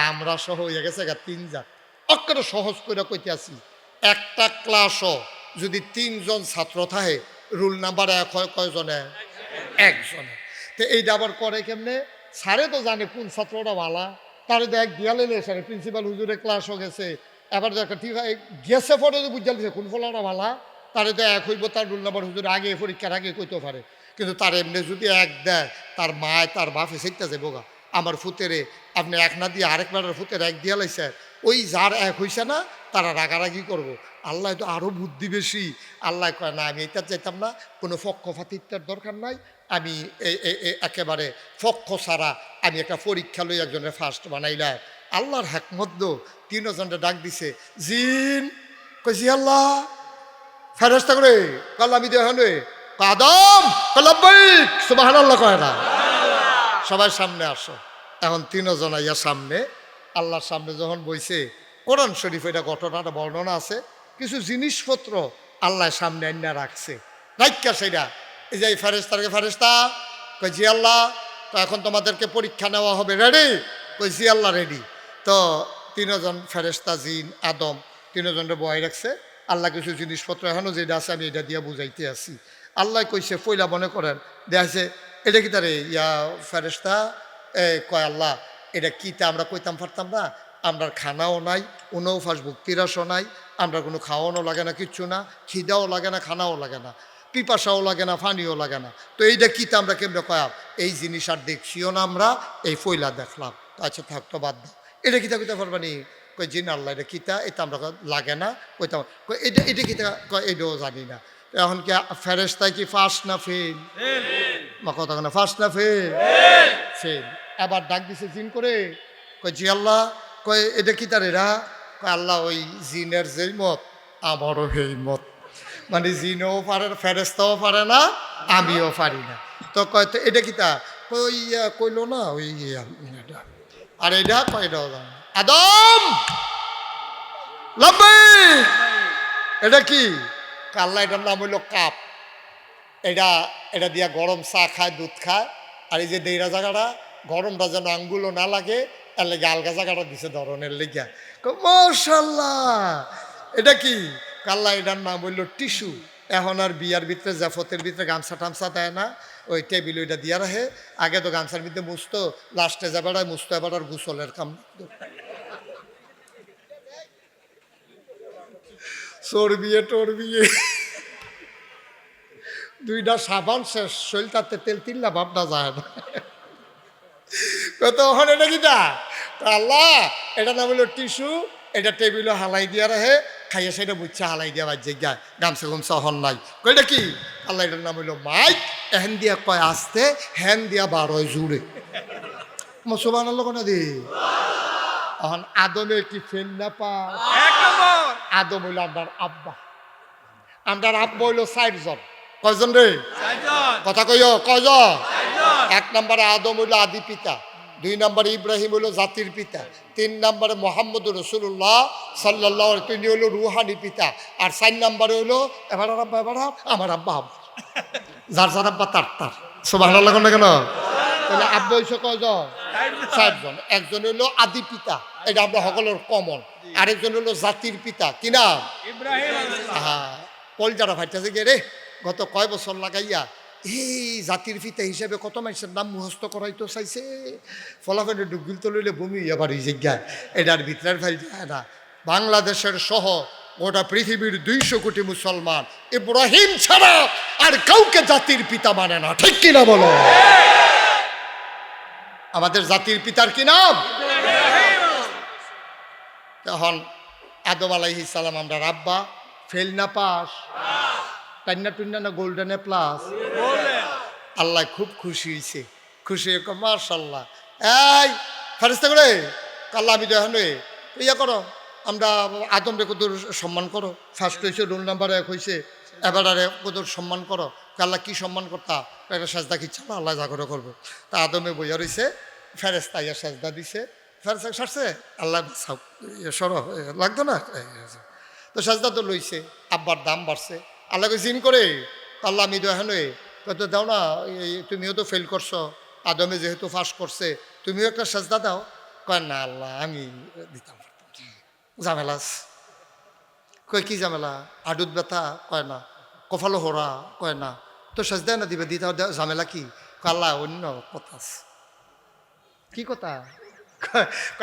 আমরা সহ হয়ে গেছে তিন জাত। অক্ষরে সহজ করে কইতে আসি, একটা ক্লাসও যদি 3 জন ছাত্র থাকে, রুল নাম্বার 1 হয় কয়জনে? একজনে। তো এইটা আবার করে কেমনে? স্যারে তো জানে কোন ছাত্রটা ভালা, তারে দেখ দিয়া লেলে স্যার প্রিন্সিপাল হুজুরে ক্লাসও গেছে, এবার দেখা ঠিক হয় গেছে পরে বুঝা দিছে কোন ফলাটা ভালা, তারে তো 1 হইব, তার রুল নাম্বার হুজুর আগে পরীক্ষার আগে কইতে পারে। কিন্তু তার এমনি যদি 1 দেয়, তার মায় তার বাপে শিখতে যাবো গা, আমার ফুতেরে আপনি 1 না দিয়ে আরেকবার ফুতের 1 দিয়া লাইছে, ওই যার 1 হইছে না তারা রাগারাগি করবো। আল্লাহ তো আরও বুদ্ধি বেশি। আল্লাহ কয় না, আমি এটা চাইতাম না, কোনো পক্ষপাতিত্বের দরকার নাই, আমি একেবারে পক্ষ ছাড়া আমি একটা পরীক্ষা লই একজনের ফার্স্ট বানাইলাম। আল্লাহর হ্যাকমত 3 জনটা ডাক দিছে, জিন কইছি আল্লাহ, ফেরেশতা করে কাল আমি দেখানো আদম কলাব্বাইক সুবহানাল্লাহ কয় না, সবাই সামনে আসো। এখন 3 জন আইয়া সামনে, আল্লাহর সামনে যখন বইছে, কোরআন শরীফ এটা ঘটনাটা বর্ণনা আছে, কিছু জিনিসপত্র আল্লাহ সামনে আইনা রাখছে, রাইকা সেটা এই যে ফেরেশতাকে, ফেরেশতা কই জি আল্লাহ, তো এখন তোমাদেরকে পরীক্ষা নেওয়া হবে, রেডি? কই জি আল্লাহ রেডি। তো 3 জন ফেরেশতা, জিন, আদম 3 জনকে বয় রাখছে। আল্লাহ কিছু জিনিসপত্র এখনও যেটা আছে আমি এটা দিয়া বুঝাইতে আসি। আল্লাহ কইছে পয়লা মনে করেন দেখাছে এটা কি তারে ইয়া ফেরেশতা কয় আল্লাহ এটা কিতা আমরা কইতাম পারতাম না, আমরা খানাও নাই, উনও ফাঁস ভক্তিরাসও নাই, আমরা কোনো খাওয়ানো লাগে না, কিচ্ছু না, খিদাও লাগে না, খানাও লাগে না, পিপাসাও লাগে না, পানিও লাগে না, তো এইটা কিতা আমরা কেমনে কয়াব? এই জিনিস আর দেখছিও না আমরা, এই পয়লা দেখলাম। আচ্ছা থাকতো বাদ দাও, এটা কিতা কইতে পারবানি? কই জিন আল্লাহ এটা কিতা, এটা আমরা লাগে না কইতাম, এটা এটা কিতা কয় এটাও জানি না। এখন কি ফেরেশতায় কি ফার্স্ট না ফেল? মা কথা না, ফার্স্ট না ফেল? ফেল। আবার ডাক দিছে জিন করে, কই জি আল্লাহ, কয় এটা কি তার এরা? কয় আল্লাহ ওই জিনের যেই মত আমারও সেই মত, মানে জিনও পারে, ফেরেশতাও পারে না, আমিও পারি না। তো কয় তো এটা কি তা? কই কইলো না ওই আর এটা কয় এটাও জানে আদম লাব্বাইক, এটা কি? আল্লাহ এটার নাম হইল কাপ, এটা এটা দিয়া গরম চা খায়, দুধ খায়, আর এই যে দেইরা জায়গাটা গরমটা যেন আঙ্গুলও না লাগে এর লেগে আলগা জায়গাটা দিছে ধরনের লেগিয়া। মাশাআল্লাহ, এটা কি? আল্লাহ এটার নাম হইল টিস্যু। এখন আর বিয়ার ভিতরে জাফতের ভিতরে গামছা টামছা দেয় না, ওই টেবিল ওইটা দিয়া রাখে, আগে তো গামছার ভিতরে মুছতো, লাস্টে যাবেড়ায় মুছতো, এবার আর গুসলের কাম চর্বিয়ে টর্বিয়ে 2টা সাবান শেষ, শৈল তাতে তেল তিল্লা ভাবনা যায় না। কত ওখানে এটা কিটা? আল্লাহ এটা নাম হলো টিস্যু, এটা টেবিলও হালাই দিয়া রাখে, খাইয়া সেটা বুঝছে হালাই দিয়া বাজ গায় গামছা গুমছা হন নাই কইটা কি আল্লাহ এটার নাম হইল মাইক এহেন দিয়া কয় আসতে হ্যান দিয়া বার হয় জুড়ে মুসলমান আল্লাহ কোনা দি এখন আদমে কি ফেল না পা আদম হইল আপনার আব্বা আপনার আব্বা হইল 60 জন কয়জন রে কথা কইও কয়জন 1 নম্বরে আদম হইল আদি পিতা 2 নম্বরে ইব্রাহিম হইল জাতির পিতা 3 নম্বরে মোহাম্মদ রসুল্লাহ সাল্লাল্লাহু আলাইহি তিনি হইল রুহানি পিতা আর 4 নম্বরে হইল এবার আব্বা এবার আমার আব্বা যার যার আব্বা তার সুবহানাল্লাহ কোন কেন তাহলে আব্বা হইছে কয়জন 4 জন একজন হইল আদি পিতা এটা আমরা সকলের কমন আরেকজন হইল জাতির পিতা কি নাম ইব্রাহিম হ্যাঁ পলজারা ফাইটাছে গে রে গত কয় বছর লাগাইয়া এই জাতির পিতা হিসেবে কত মানুষের নাম মুখস্থ করাইতো চাইছে ফলাফলে ডুবগুল তো লইলে বমি আবার এই জায়গায় এটার ভিতরের ফাইল যায় না বাংলাদেশের সহ গোটা পৃথিবীর 200 কোটি মুসলমান ইব্রাহিম ছাড়া আর কাউকে জাতির পিতা মানে না ঠিক কিনা বলো আমাদের জাতির পিতার কি নাম তখন আদম আলাইহিস সালাম আমরা আব্বা ফেল না পাস টান্না টুন্না না গোল্ডেনে প্লাস আল্লাহ খুব খুশি হয়েছে খুশি মাশাল্লাহ এই ফেরেশতা করে আল্লাহ আমি দেখেন ইয়া করো আমরা আদম রে কত সম্মান করো ফার্স্ট হয়েছে রোল নাম্বার 1 হয়েছে এবার আরে কত সম্মান করো আল্লাহ কি সম্মান করতা একটা সাজদা কি চালা আল্লাহ যা করে করবো তা আদমে বইয়া রয়েছে ফেরেশতা ইয়া সাজদা দিছে ফেরেশতা সারছে আল্লাহ সরো লাগতো না তো সাজদা তো লইছে আব্বার দাম বাড়ছে আল্লাহকে জিন করে আল্লাহ আমি তো এখন কত দাও না তুমিও তো ফেল করছো আদমে যেহেতু ফাঁস করছে তুমিও একটা সাজদা দাও কয় না আল্লাহ আমি দিতাম ঝামেলাস কয় কি ঝামেলা আডুত ব্যথা কয় না কপালো হরা কয় না তো সাজদা না দিবে দিতে ঝামেলা কি আল্লাহ অন্য কথা আছে কি কথা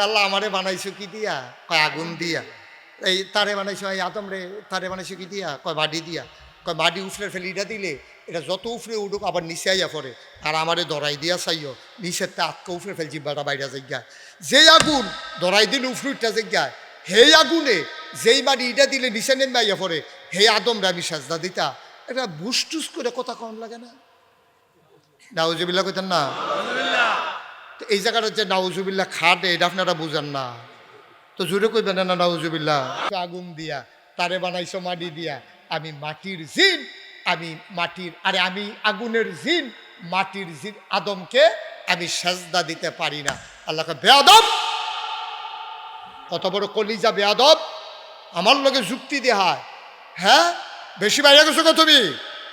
আল্লাহ আমারে বানাইছো কি দিয়া কয় আগুন দিয়া এই তারে বানাইছো এই আদম রে তারে বানাইছো কি দিয়া কয় বাড়ি দিয়া কয় বাড়ি উফরে ফেলে এটা দিলে এটা যত উফরে উঠুক আবার নিচে আইয়া পড়ে আর আমারে দরাই দিয়া চাইও নিচের তা আটকে উফরে ফেল জিব্বাটা বাইরে জায়গায় যেই আগুন দরাই দিলে উফরে উঠটা জায়গায় হেই আগুনে যেই বাড়ি ইটা দিলে নিচে নেমে আইয়া পড়ে হে আদম রে আমি সাজদা দিতা এটা বুসটুস করে কথা কম লাগে না নাউজুবিল্লাহ কইতেন না তো এই জায়গাটা যে নাউজুবিল্লাহ খাটে এটা আপনারা বুঝেন না তো জোরে কইবেন না নাউজুবিল্লাহ আগুন দিয়া তারে বানাইছো মাটি দিয়া আমি মাটির জিন আমি মাটির আরে আমি আগুনের জিন মাটির জিন আদমকে আমি সাজদা দিতে পারি না আল্লাহকে বেয়াদব কত বড় কলিজা বেয়াদব আমার লগে যুক্তি দেয় হ্যাঁ বেশি বাইরে গেছো তুমি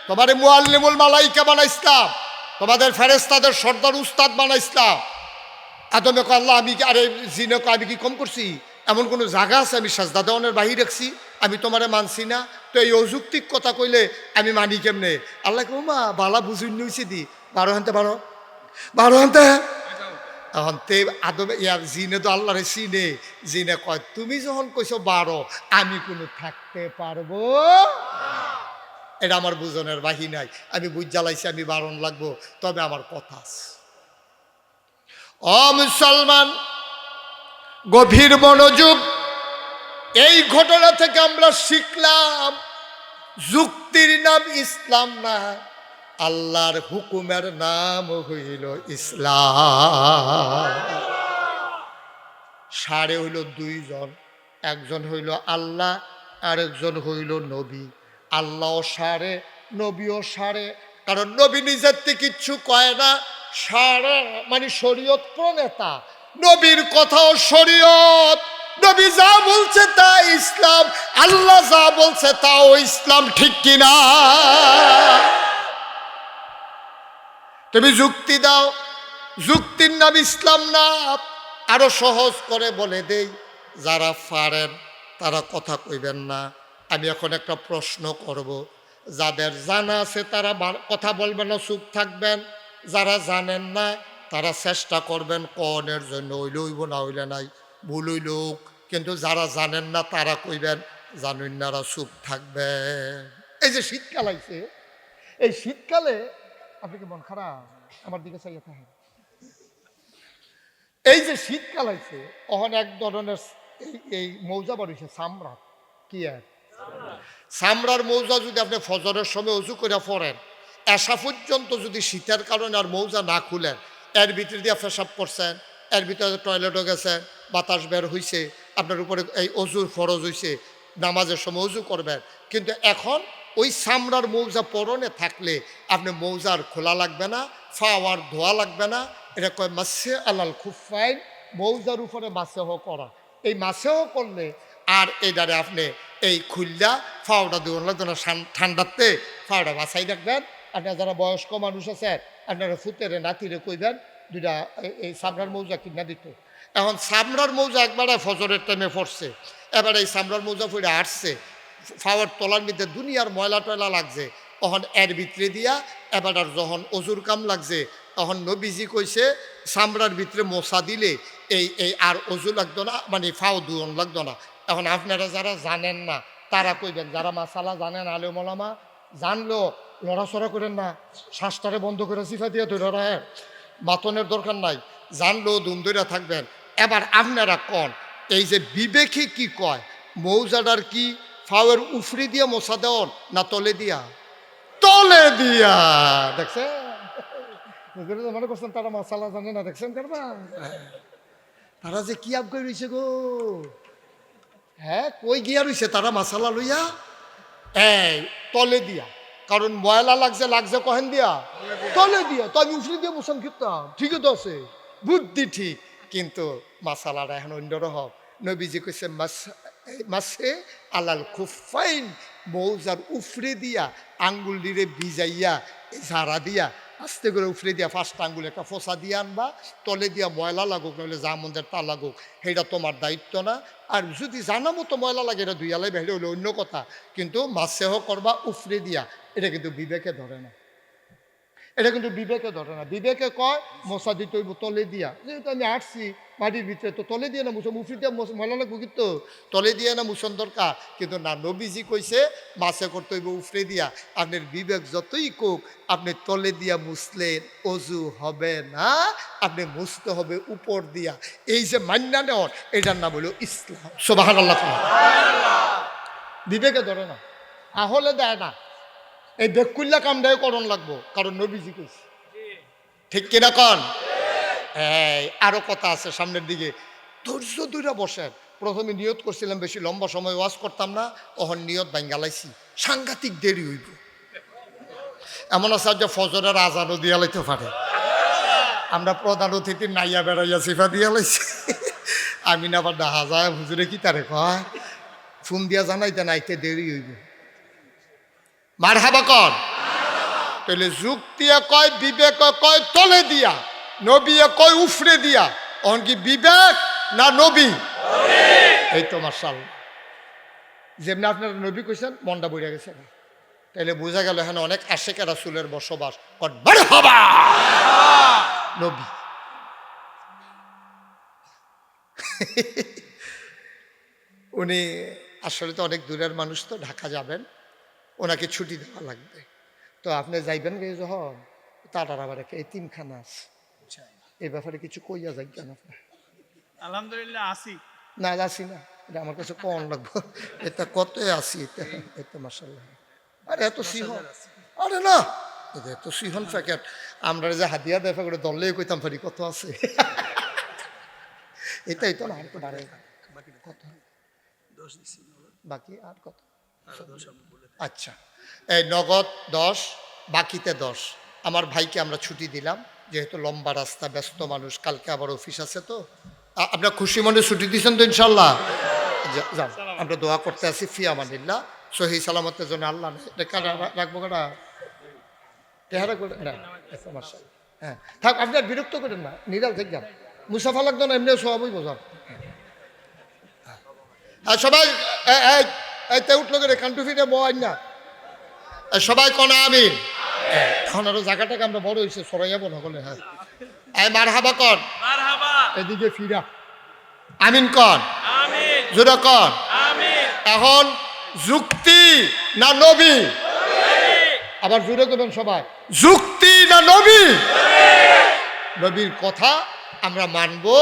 তোমারে মুআল্লিমুল মালাইকা বানাইছিলাম তোমাদের ফেরেশতাদের সর্দার উস্তাদ বানাইছিলাম আদমে কয় আল্লাহ আমি আরে জিনে কয় আমি কি কম করছি এমন কোনো জায়গা আছে আমি সাজদা দেওয়ানের বাহির রাখছি আমি তোমারে মানছি না তো এই অযৌক্তিক কথা কইলে আমি মানি কেমনে আল্লাহ কো মা বালা বুঝুন নিয়েছি দি 12 হানতে 12 হানতে এখন তে আদমে ইয়া জিনে তো আল্লাহরে চিনে জিনে কয় তুমি যখন কইছো 12 আমি কোনো থাকতে পারবো এটা আমার বুঝনের বাহি নাই আমি বুঝ জ্বালাইছি আমি 12 লাগবো তবে আমার কথা আছে ও মুসলমান গভীর মনোযোগ এই ঘটনা থেকে আমরা শিখলাম যুক্তির নাম ইসলাম না আল্লাহর হুকুমের নাম হইল ইসলাম সারে হইল 2 জন একজন হইল আল্লাহ আরেকজন হইল নবী আল্লাহ সারে নবীও সারে কারণ নবী নিজের থেকে কিচ্ছু কয় না সারে মানে শরীয়ত প্রণেতা নবীর কথাও শরীয়ত নবী যা বলছে তা ইসলাম আল্লাহ যা বলছে তাও ইসলাম ঠিক কিনা তুমি যুক্তি দাও যুক্তির নাম ইসলাম না আরো সহজ করে বলে দেই যারা পারেন তারা কথা কইবেন না আমি এখন একটা প্রশ্ন করব যাদের জানা আছে তারা কথা বলবেন না চুপ থাকবেন যারা জানেন না তারা চেষ্টা করবেন কনের জন্য হইলে হইব না হইলে নাই ভুল হইল কিন্তু যারা জানেন না তারা কইবেন জানেন না চুপ থাকবেন এই যে শীতকাল আইছে এই শীতকালে আপনি কি মন খারাপ আমার দিকে চাইয়ে থাকেন এই যে শীতকাল আইছে তখন এক ধরনের এই মৌজা বাড়িছে চামড়া কি আর চামড়ার মৌজা যদি আপনি ফজরের সময় উজু করে পড়েন, এসা পর্যন্ত যদি শীতের কারণে আর মৌজা না খুলেন, এর ভিতরে দিয়ে পেশাব করছেন, এর ভিতরে টয়লেটও গেছেন, বাতাস বের হয়েছে, আপনার উপরে এই অজুর ফরজ হয়েছে, নামাজের সময় উজু করবেন, কিন্তু এখন ওই চামড়ার মৌজা পরনে থাকলে আপনি মৌজার খোলা লাগবে না, ফাওয়ার ধোয়া লাগবে না। এটা কয় মাসে আলাল খুফাইন, মৌজার উপরে মাসেহ করা। এই মাসেহ করলে আর এটারে আপনি এই খুললা ফাওয়াটা দেওয়ার লাগবে না, ঠান্ডাতে ফাওয়াটা বাছাই রাখবেন। আপনার যারা বয়স্ক মানুষ আছে আপনারা ফুতেরে নাতিরে কইবেন দুইটা এই চামড়ার মৌজা কিনা দিত। এখন চামড়ার মৌজা একবারে ফজরের টাইমে পড়ছে, এবারে এই চামড়ার মৌজা ফুড়ে আসছে, ফাওয়ার তলার মধ্যে দুনিয়ার ময়লা টয়লা লাগছে, তখন এর ভিতরে দিয়া এবার যখন অজুর কাম লাগছে তখন নবীজি কইছে চামড়ার ভিতরে মশা দিলে এই এই আর অজু লাগতো না, মানে ফাও দুয়ন লাগতো না। এখন আপনারা যারা জানেন না তারা কইবেন, যারা মাসালা জানেন আলেম ওলামা জানলেও লড়াচড়া করেন না, শ্বাসটারে বন্ধ করে সিফা দিয়ে ধরে রাখে, মাতনের দরকার নাই, জানলেও দুম ধরে থাকবেন। এবার আপনারা কন এই যে বিবেকে কি কয়, মৌজাটার কি ফাওয়ের উফরি দিয়া মশা দেওয়ান না তলে দিয়া? তলে দিয়া। দেখছেন মনে করছেন তারা মশালা জানে না, দেখছেন কারবা তারা যে কি আবগাই রয়েছে গো। হ্যাঁ কই গিয়া রয়েছে তারা মশালা লইয়া এই তলে দিয়া, কারণ ময়লা লাগছে লাগছে কহেন দিয়া তলে দিয়া, তো আমি উফরি দিয়ে মোশন খেতাম, ঠিকই তো আছে, বুদ্ধি ঠিক, কিন্তু মাসালাটা এখন অন্যরকম। নবীজি কইছে মাসে আলাল খুফাইন, মৌজার উফরে দিয়া আঙ্গুল দিরে ভিজাইয়া ঝাড়া দিয়া আস্তে করে উফরে দিয়া 5টা আঙ্গুল একটা ফোসা দিয়ে আনবা, তলে দিয়া ময়লা লাগুক নইলে যা মন্দের তা লাগুক, সেটা তোমার দায়িত্ব না। আর যদি জানা মতো ময়লা লাগে এটা ধুইয়ালাই বাইরে হইলে অন্য কথা, কিন্তু মাসেহ করবা উফরে দিয়া, এটা কিন্তু বিবেকে ধরে না, এটা কিন্তু বিবেকে ধরে না। বিবেকে কয় মশা দিতে হইব তলে দিয়া, যেহেতু আমি আসছি মাটির ভিতরে তো তলে দিয়ে না মুসন, মুফি দিয়ে ময়লা লাগবো কিন্তু তলে দিয়ে না মুসন দরকার, কিন্তু না, নবীজি কইছে মাছে করতে হইব উফরে দিয়া। আপনার বিবেক যতই কোক আপনি তলে দিয়া মুসলেন অজু হবে না, আপনি মুছতে হবে উপর দিয়া। এই যে মান্না নেওয়ার এটার নাম হলো ইসলাম। সুবহানাল্লাহ। বিবেকে ধরে না, আহলে দেয় না, এই বেকুল্লা কামটাই করণ লাগবো, কারণ নবীজি কইছে, ঠিক কিনা কন? এই আরো কথা আছে সামনের দিকে, ধৈর্য ধরে বসেন। প্রথমে নিয়ত করছিলাম বেশি লম্বা সময় ওয়াজ করতাম না, তখন নিয়ত ভাঙ্গালাইছি, সাংঘাতিক দেরি হইব। এমন আছে যে ফজরের আজানও দিয়া লাইতে পারে, আমরা প্রধান অতিথি নাইয়া বেড়াইয়া সিফা দিয়া লাইছি। আমি না আবার দেখা যায় হুজুরে কি তারে কয় ফোন দিয়া জানাইতে নাইতে দেরি হইব। মারহাবা কর। তাহলে যুক্তিয়ে কয় বিবেক কয় তলে দিয়া, নবীয়ে কয় উফরে দিয়া, অন কি বিবেক না নবী? এই তো মাশাআল্লাহ, যেমনি আপনারা নবী কইছেন মনটা বইয়া গেছে, তাইলে বোঝা গেল এখানে অনেক আশেকে রাসূলের বসবাস। মারহাবা নবী। উনি আসলে তো অনেক দূরের মানুষ, তো ঢাকা যাবেন, ওনাকে ছুটি দেওয়া লাগবে, তো আপনি যাইবেন গে যখন তার আবার একটা এতিমখানা আছে, এই ব্যাপারে কিছু কইয়া যাইবেন আপনি? আলহামদুলিল্লাহ আসি না, আসি না, এটা আমার কাছে কম লাগবো, এটা কত আসি, এটা মাশাআল্লাহ। আরে এত সিহন, আরে না এত সিহন প্যাকেট, আমরা যে হাদিয়া দেখা করে দললেই কইতাম পারি কত আছে। এটাই তো না, আর তো বাড়ে কত বাকি আর কত? আচ্ছা, এই নগদ 10, বাকিতে 10। আমার ভাইকে আমরা ছুটি দিলাম, যেহেতু লম্বা রাস্তা, ব্যস্ত মানুষ, কালকে আবার অফিস আছে, তো আপনার খুশি মনে ছুটি দিয়েছেন তো ইনশাল্লাহ? যান, আমরা দোয়া করতে আসি ফি আমানিল্লাহ, সহি সালামতের জন্য। আল্লাহ রাখবো কাটা চেহারা করে না, হ্যাঁ থাক, আপনি আর বিরক্ত করেন না, নিরাল থেকে যান, মুসাফা লাগতো না, এমনিও সবাই বোঝান। হ্যাঁ সবাই এই উঠলো করে কান্টু ফিরে বয় না, সবাই কনা আমিন। এখন আরো জায়গাটাকে আমরা বড় হয়েছে সরাইয়া বলা বলে, হ্যাঁ এই মারহাবা কর, এদিকে ফিরা আমিন কর, জোরে কর। এখন যুক্তি না নবী? আবার জোরে করবেন সবাই, যুক্তি না নবী? নবীর কথা আমরা মানবো,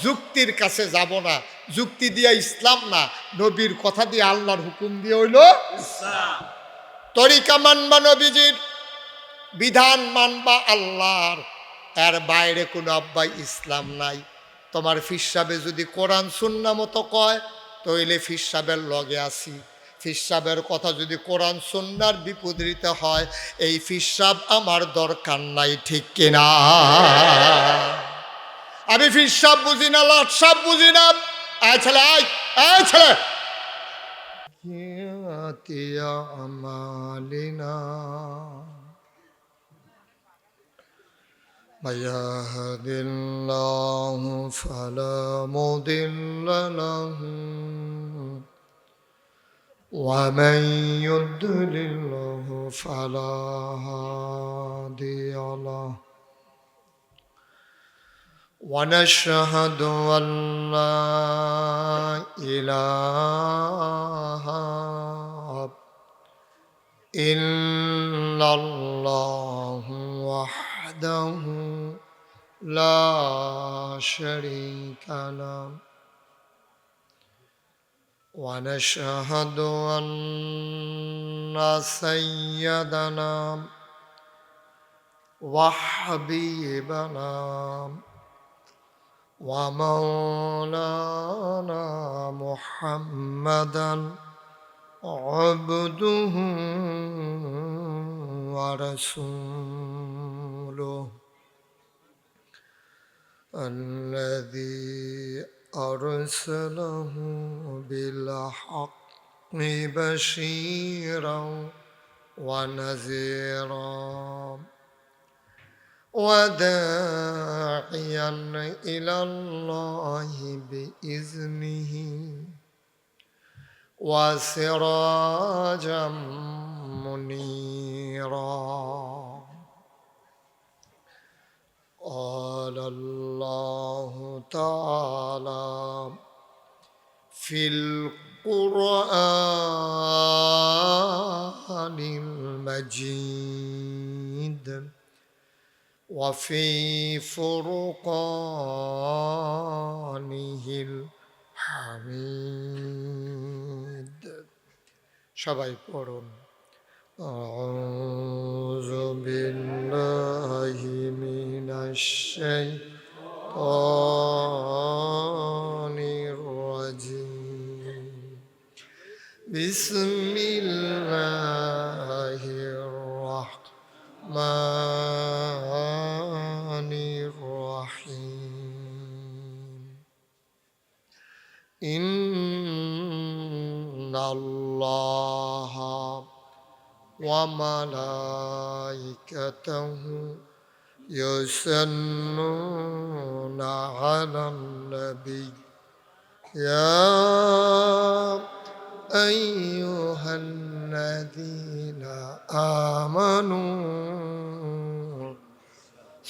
যুক্তির কাছে যাব না। যুক্তি দিয়ে ইসলাম না, নবীর কথা দিয়ে আল্লাহর হুকুম দিয়ে হইল তরিকা মানবা নবীজির, বিধান মানবা আল্লাহর, এর বাইরে কোনো আব্বাই ইসলাম নাই। তোমার ফিসাবে যদি কোরআন সুন্না মতো কয় তইলে ফিসাবের লগে আসি, ফিসাবের কথা যদি কোরআন সুন্নার বিপরীতে হয় এই ফিসাব আমার দরকার নাই, ঠিক কিনা? আমি ফিসাব বুঝি না, লাট সাব বুঝি না। আয় ছেলে, আয় ছেলে। আমালিনা من يهد الله فلا مضل له ومن يضلل فلا هادي له ونشهد أن لا إله إلا الله وحده لا شريك له ونشهد أن سيدنا وحبيبنا ومولانا محمدا عبده ورسوله الذي أرسله بالحق بشيرا ونذيرا وداعيا إلى الله بإذنه وسراجا منيرا. قال الله تعالى في القرآن المجيد وفي فرقانه الحميد. সবাই পড়ুন أعوذ بالله من الشيطان الرجيم بسم الله الرحمن الرحيم. إن الله وملائكته يصلون على النبي يا أيها الذين آمنوا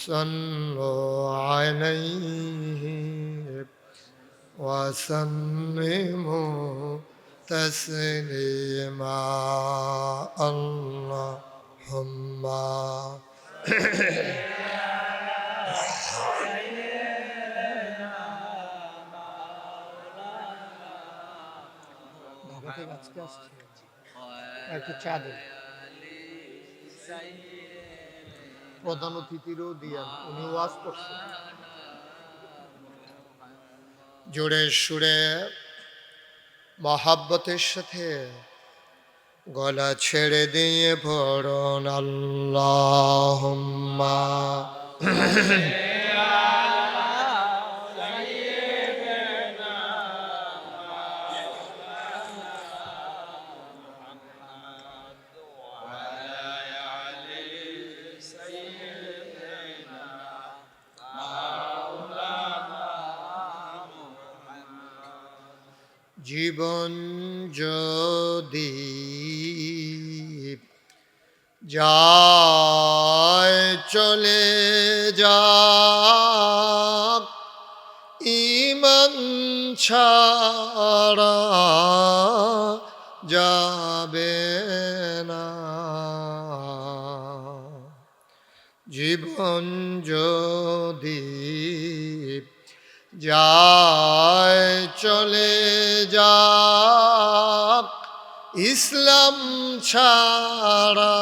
صلوا عليه وسلموا تسليما. اللهم প্রধান অতিথিরও দিয়া উনি ওয়াজ করছেন জোরে সুরে মহাব্বতের সাথে গলা ছেড়ে দিয়ে পড়ুন আল্লাহুম্মা জীবন যদি যায় চলে যাক ঈমান ছাড়া যাবে না। জীবন যদি যায় চলে যাক ইসলাম ছাড়া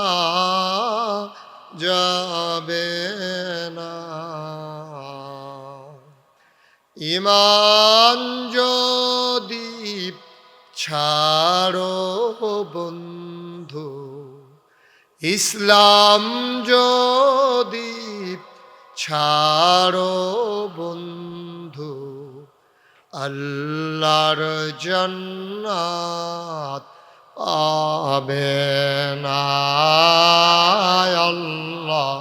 যাবে না। ইমান যদি ছাড়ো বন্ধু, ইসলাম যদি ছাড়ো বন্ধু, আল্লাহর জান্নাত পাবে না। আল্লাহুম্মা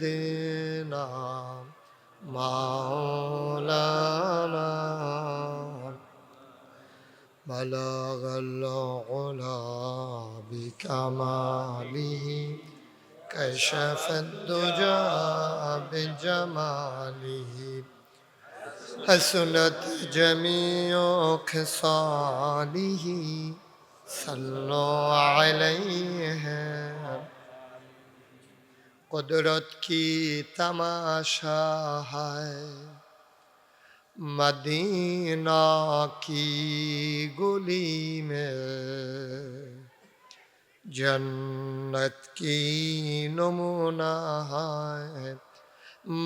سيدنا مولانا بلغ العلا بكماله كشف الدجى بجماله حسنت جميع خصاله صلوا عليه قدرت کی تماشا ہے مدینہ کی گلی میں جنت کی نمونہ ہے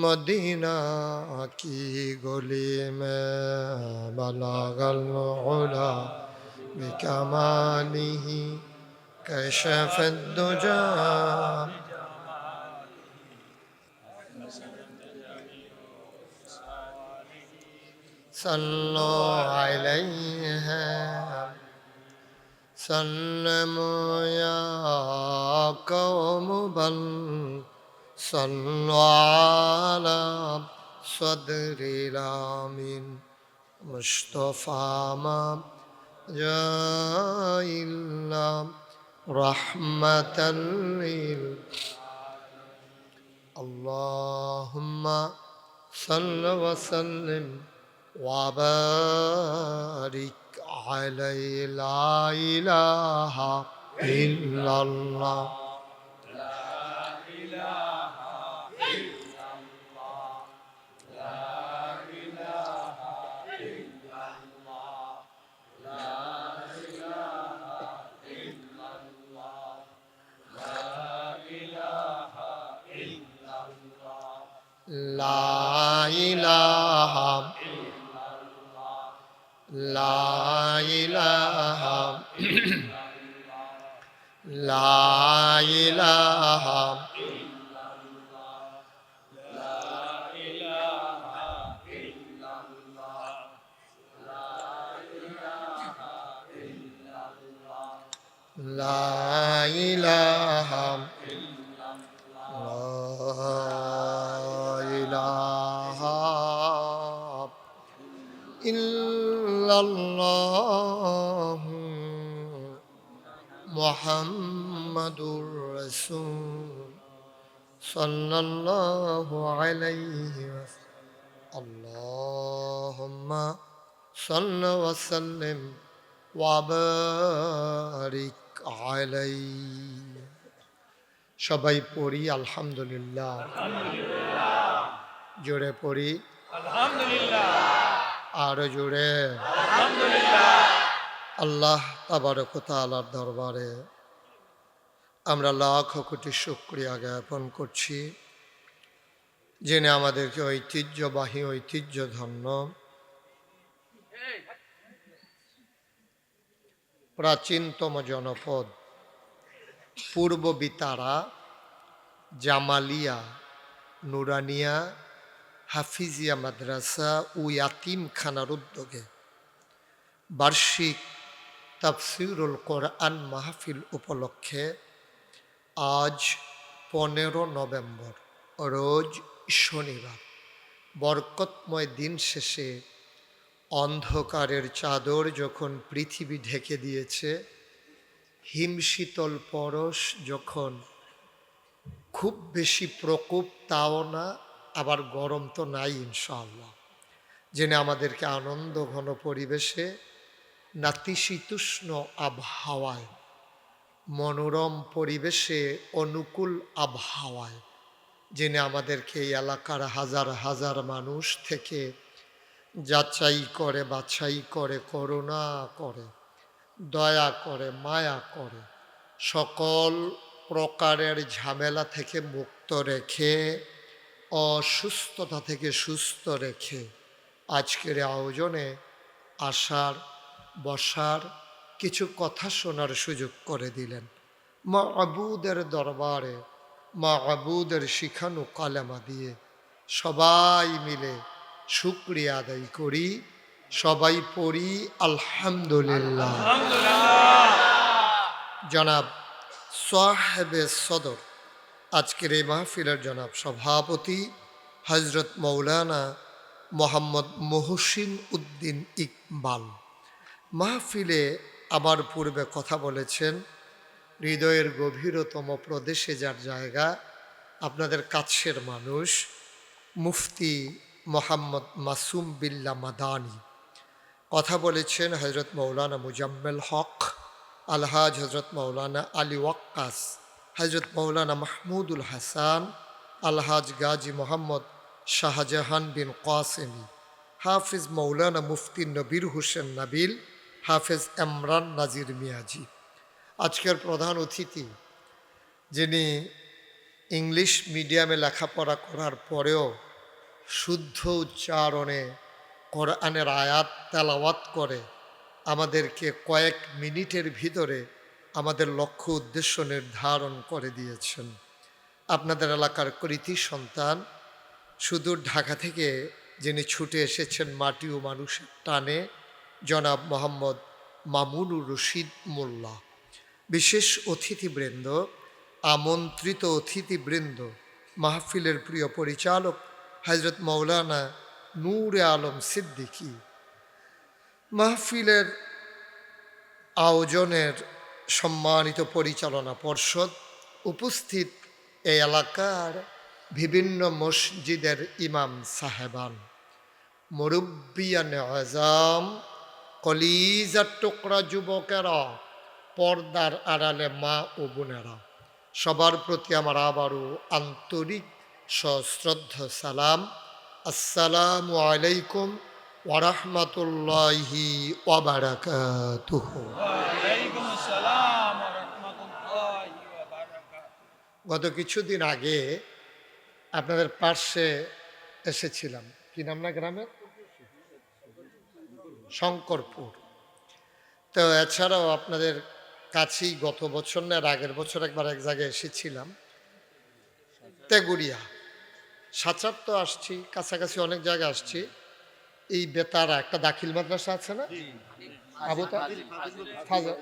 مدینہ کی گلی میں بلغ العلا بکمالہ کشف الدجى صلوا عليه سلموا يا قوم بل صلوا على صدر الأمين مصطفى ما جاء إلا رحمة اللهم صل وسلم وبارك عليه لا إله إلا الله لا إله لا إله لا إله لا إله إلا الله محمد رسول صلى الله عليه وسلم اللهم صل وسلم وبارك عليه সবাই পড়ি আলহামদুলিল্লাহ জোরে পড়ি আলহামদুলিল্লাহ আরো জোরে আলহামদুলিল্লাহ। আল্লাহ তাবারক ওয়া তাআলার দরবারে আমরা লাখ কোটি শুকরিয়া জ্ঞাপন করছি, যিনি আমাদেরকে ঐতিহ্যবাহী ঐতিহ্যধন্য প্রাচীনতম জনপদ পূর্ব বিতারা জামালিয়া নুরানিয়া হাফিজিয়া মাদ্রাসা ও ইয়াতিমখানার উদ্যোগে বার্ষিক তাফসিরুল কোরআন মাহফিল উপলক্ষে আজ 15 নভেম্বর রোজ শনিবার বরকতময় দিন শেষে অন্ধকারের চাদর যখন পৃথিবী ঢেকে দিয়েছে, হিমশীতল পরশ যখন, খুব বেশি প্রকোপ তাও না, আবার গরম তো নাই ইনশাআল্লাহ, জেনে আমাদেরকে আনন্দ ঘন পরিবেশে নাতিশীতোষ্ণ আবহাওয়ায়, মনোরম পরিবেশে, অনুকূল আবহাওয়ায় জেনে আমাদেরকে এই এলাকার হাজার হাজার মানুষ থেকে যাচাই করে, বাছাই করে, করুণা করে, দয়া করে, মায়া করে, সকল প্রকারের ঝামেলা থেকে মুক্ত রেখে, অসুস্থতা থেকে সুস্থ রেখে আজকের আয়োজনে আসার, বসার, কিছু কথা শোনার সুযোগ করে দিলেন। মাবুদের দরবারে মাবুদের শিখানো কালেমা দিয়ে সবাই মিলে শুকরিয়া আদায় করি, সবাই পড়ি আলহামদুলিল্লাহ। জনাব সাহেবে সদর, আজকের এই মাহফিলের জনাব সভাপতি হজরত মৌলানা মোহাম্মদ মহসিন উদ্দিন ইকবাল মাহফিলে আমার পূর্বে কথা বলেছেন। হৃদয়ের গভীরতম প্রদেশে যার জায়গা, আপনাদের কাছের মানুষ মুফতি মোহাম্মদ মাসুম বিল্লা মাদানী কথা বলেছেন। হজরত মৌলানা মুজাম্মেল হক, আলহাজ হজরত মৌলানা আলী ওয়াক্কাস, হজরত মৌলানা মাহমুদুল হাসান, আলহাজ গাজী মোহাম্মদ শাহজাহান বিন কাসেমি, হাফিজ মৌলানা মুফতি নবীর হোসেন নাবিল, হাফেজ এমরান নাজির মিয়াজি। আজকের প্রধান অতিথি, যিনি ইংলিশ মিডিয়ামে লেখাপড়া করার পরেও শুদ্ধ উচ্চারণে কোরআনের আয়াত তেলাওয়াত করে আমাদেরকে কয়েক মিনিটের ভিতরে আমাদের লক্ষ্য উদ্দেশ্য নির্ধারণ করে দিয়েছেন। আপনাদের এলাকার কৃতি সন্তান, সুদূর ঢাকা থেকে যিনি ছুটে এসেছেন মাটি ও মানুষের টানে, জনাব মোহাম্মদ মামুনুর রশিদ মোল্লা। বিশেষ অতিথিবৃন্দ, আমন্ত্রিত অতিথিবৃন্দ, মাহফিলের প্রিয় পরিচালক হজরত মৌলানা নূরে আলম সিদ্দিকী, মাহফিলের আয়োজনের সম্মানিত পরিচালনা পর্ষদ, উপস্থিত এই এলাকার বিভিন্ন মসজিদের ইমাম সাহেবান, মুরব্বিয়ান আজম, কলিজার টুকরা যুবকেরা, পর্দার আড়ালে মা ও বোনেরা, সবার প্রতি আমার আবারও আন্তরিক সশ্রদ্ধ সালাম। আসসালামু আলাইকুম ওয়া রাহমাতুল্লাহি ওয়া বারাকাতুহু। ওয়ালাইকুম আসসালাম ওয়া রাহমাতুল্লাহি ওয়া বারাকাতুহু। গত কিছুদিন আগে আপনাদের পার্শ্বে এসেছিলাম, কি নাম না গ্রামের? শঙ্করপুর। তো এছাড়াও আপনাদের কাছেই গত বছর না আগের বছর একবার এক জায়গায় এসেছিলাম, তেগুড়িয়া। সাচার তো আসছি, কাছাকাছি অনেক জায়গায় আসছি। এই বেতারা একটা দাখিল মাদ্রাসা আছে না, আবু ফাজা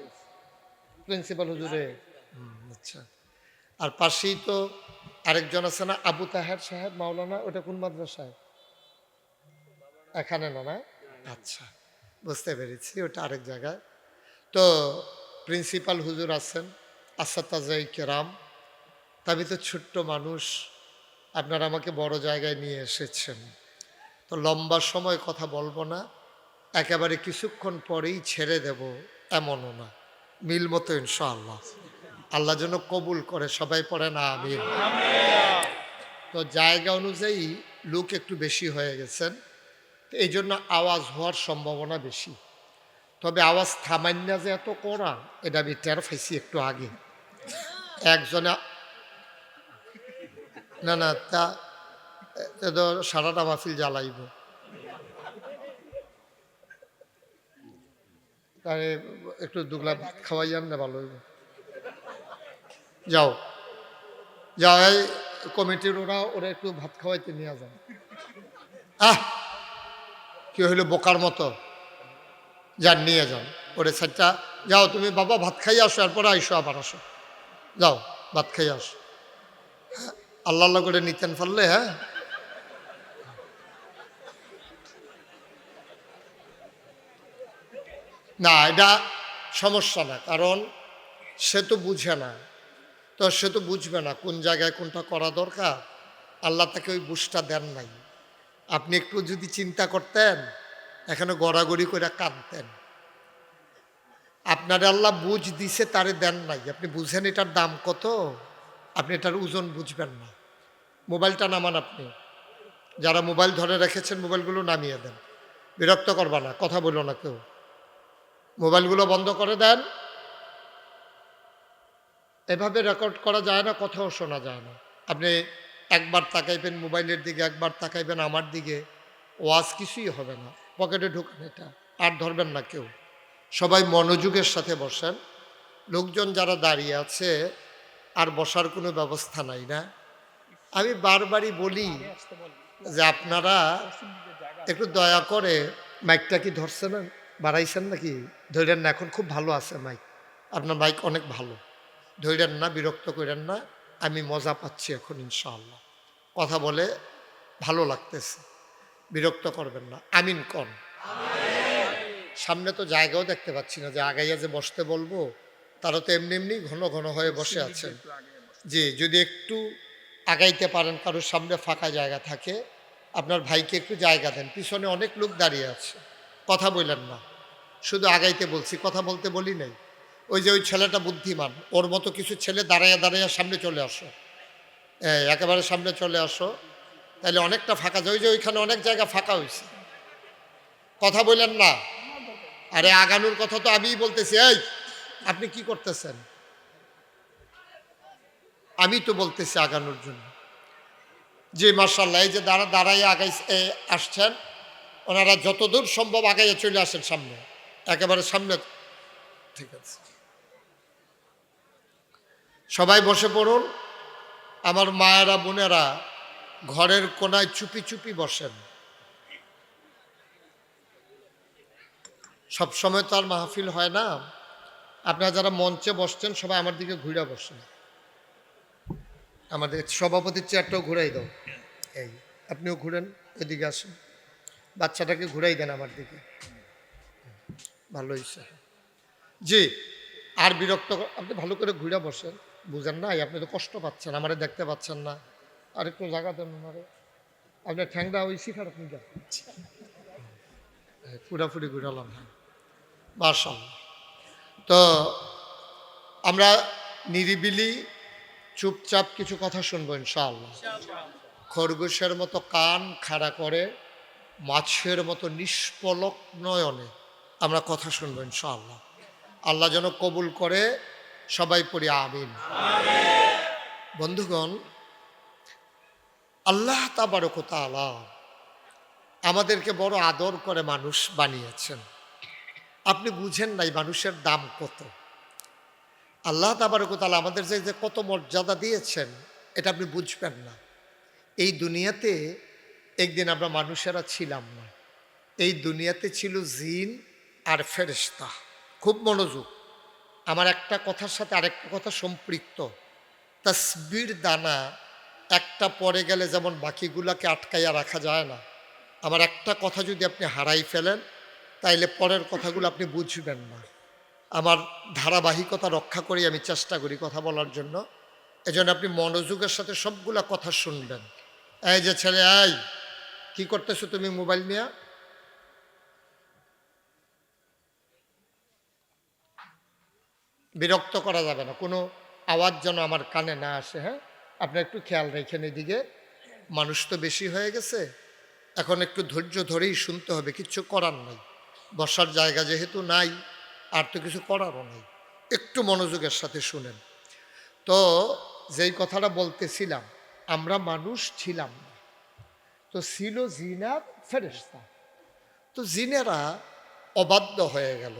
প্রিন্সিপাল হুজুরে, আচ্ছা। আর পাশেই তো আরেকজন আছে না, আবু তাহের সাহেব মাওলানা, ওটা কোন মাদ্রাসায়? এখানে না, না? আচ্ছা, বুঝতে পেরেছি, ওটা আরেক জায়গায়। তো প্রিন্সিপাল হুজুর আছেন, আসাতাজাই কেরাম। আমি তো ছোট্ট মানুষ, আপনারা আমাকে বড় জায়গায় নিয়ে এসেছেন, তো লম্বা সময় কথা বলবো না, একেবারে কিছুক্ষণ পরেই ছেড়ে দেব এমনও না, মিল মতো ইনশাআল্লাহ। আল্লাহ যেন কবুল করে, সবাই পড়ে না আমিন। তো জায়গা অনুযায়ী লোক একটু বেশি হয়ে গেছেন, তো এই জন্য আওয়াজ হওয়ার সম্ভাবনা বেশি। তবে আওয়াজ থামান্যা যে এত করা, এটা আমি টের পাইছি একটু আগে। একজনে না না, তা তো সারাটা মাহফিল জ্বালাইব, তাই একটু দুগলা ভাত খাওয়াই যান না, ভালো হইব। যাও যাও, এই কমিটির ওরা একটু ভাত খাওয়াইতে নিয়ে যান। কি হইলো বোকার মতো, যান নিয়ে যান ওরে সাইডটা। যাও তুমি বাবা, ভাত খাই আসো, এরপরে আইসো, আবার আসো, যাও ভাত খাই আসো। আল্লাহ করে নিতেন পারলে, হ্যাঁ না, এটা সমস্যা না, কারণ সে তো বুঝে না, তো সে তো বুঝবে না কোন জায়গায় কোনটা করা দরকার। আল্লাহ তাকে ওই বুঝটা দেন নাই। আপনি একটু যদি চিন্তা করতেন, এখানে গড়াগড়ি করে কাঁদতেন। আপনার আল্লাহ বুঝ দিছে, তারে দেন নাই। আপনি বুঝেন এটার দাম কত, আপনি এটার ওজন বুঝবেন না। মোবাইলটা নামান, আপনি যারা মোবাইল ধরে রেখেছেন মোবাইলগুলো নামিয়ে দেন। বিরক্ত করবা না, কথা বলো না কেউ। মোবাইলগুলো বন্ধ করে দেন। এভাবে রেকর্ড করা যায় না, কথাও শোনা যায় না। আপনি একবার তাকাইবেন মোবাইলের দিকে, একবার তাকাইবেন আমার দিকে, ওয়াজ কিছুই হবে না। পকেটে ঢুকান এটা, আর ধরবেন না কেউ। সবাই মনোযোগের সাথে বসেন। লোকজন যারা দাঁড়িয়ে আছে, আর বসার কোনো ব্যবস্থা নাই না। আমি বারবারই বলি যে আপনারা একটু দয়া করে, মাইকটা কি ধরছেন, বাড়াইছেন নাকি? ধরেন না, এখন খুব ভালো আছে মাইক, আপনার মাইক অনেক ভালো। ধরেন না, বিরক্ত করেন না, আমি মজা পাচ্ছি এখন ইনশাআল্লাহ। কথা বলে ভালো লাগতেছে, বিরক্ত করবেন না। আমিন কন। সামনে তো জায়গাও দেখতে পাচ্ছি না যে আগাইয়া যে বসতে বলবো, তারা তো এমনি এমনি ঘন ঘন হয়ে বসে আছেন। জি, যদি একটু আগাইতে পারেন, কারোর সামনে ফাঁকা জায়গা থাকে, আপনার ভাইকে একটু জায়গা দেন। পিছনে অনেক লোক দাঁড়িয়ে আছে, কথা বললেন না। শুধু আগাইতে বলছি, কথা বলতে বলি নাই। ওই যে ওই ছেলেটা বুদ্ধিমান, ওর মতো কিছু ছেলে দাঁড়াইয়া দাঁড়াইয়া সামনে চলে আসো, একেবারে সামনে চলে আসো, তাহলে অনেকটা ফাঁকা যায়। ওই যে ওইখানে অনেক জায়গা ফাঁকা হয়েছে, কথা বললেন না। আরে আগানোর কথা তো আমিই বলতেছি। এই আপনি কি করতেছেন? আমি তো বলতেছি আগানোর জন্য। জি মার্শাল্লাহ, এই যে দাঁড়াইয়া আগাই আসছেন, ওনারা যতদূর সম্ভব আগাইয়া চলে আসেন সামনে, একেবারে সামনে। ঠিক আছে, সবাই বসে পড়ুন। আমার মায়েরা বোনেরা ঘরের কোনায় চুপি চুপি বসেন। সব সময় তো আর মাহফিল হয় না। আপনারা যারা মঞ্চে বসছেন সবাই আমার দিকে ঘুরে বসেন। আমাদের সভাপতির চেয়ারটাও ঘুরাই দাও। এই আপনিও ঘুরেন, এদিকে আসেন, বাচ্চাটাকে ঘুরাই দেন আমার দিকে। ভালো হয়েছে। জি, আর বিরক্ত আপনি ভালো করে ঘুরে বসেন। বুঝেন না, আপনি তো কষ্ট পাচ্ছেন, আমারে দেখতে পাচ্ছেন না। আর একটু জায়গা দেন ওনারে। আপনার ঠ্যাংটা ওই শিখার আপনি পুরাপুরি ঘুরালাম। মাশাআল্লাহ। তো আমরা নিরিবিলি চুপচাপ কিছু কথা শুনবো ইনশাআল্লাহ। খরগোশের মতো কান খাড়া করে, মাছের মতো নিষ্পলক নয়নে আমরা কথা শুনবো ইনশাআল্লাহ। আল্লাহ যেন কবুল করে, সবাই পড়ি আমিন। বন্ধুগণ, আল্লাহ তাবারক ওয়া তাআলা আমাদেরকে বড় আদর করে মানুষ বানিয়েছেন। আপনি বুঝেন নাই মানুষের দাম কত। আল্লাহ তাবারক ওয়া তাআলা আমাদের যে কত মর্যাদা দিয়েছেন, এটা আপনি বুঝবেন না। এই দুনিয়াতে একদিন আমরা মানুষেরা ছিলাম না, এই দুনিয়াতে ছিল জিন আর ফেরেশতা। খুব মনোযোগ, আমার একটা কথার সাথে আরেকটা কথা সম্পৃক্ত। তাসবির দানা একটা পড়ে গেলে যেমন বাকিগুলাকে আটকাইয়া রাখা যায় না, আমার একটা কথা যদি আপনি হারাই ফেলেন, তাইলে পরের কথাগুলো আপনি বুঝবেন না। আমার ধারাবাহিকতা রক্ষা করি আমি চেষ্টা করি কথা বলার জন্য। এজন্য আপনি মনোযোগের সাথে সবগুলা কথা শুনবেন। এই যে ছেলে, এই কি করতেছো তুমি মোবাইল নিয়ে? বিরক্ত করা যাবে না, কোনো আওয়াজ যেন আমার কানে না আসে। হ্যাঁ, আপনি একটু খেয়াল রেখেন এদিকে। মানুষ তো বেশি হয়ে গেছে, এখন একটু ধৈর্য ধরেই শুনতে হবে, কিচ্ছু করার নাই। বসার জায়গা যেহেতু নাই, আর তো কিছু করারও নাই। একটু মনোযোগের সাথে শুনেন। তো যেই কথাটা বলতেছিলাম, আমরা মানুষ ছিলাম না, তো ছিল জিন আর ফেরেশতা। তো জিনেরা অবাধ্য হয়ে গেল,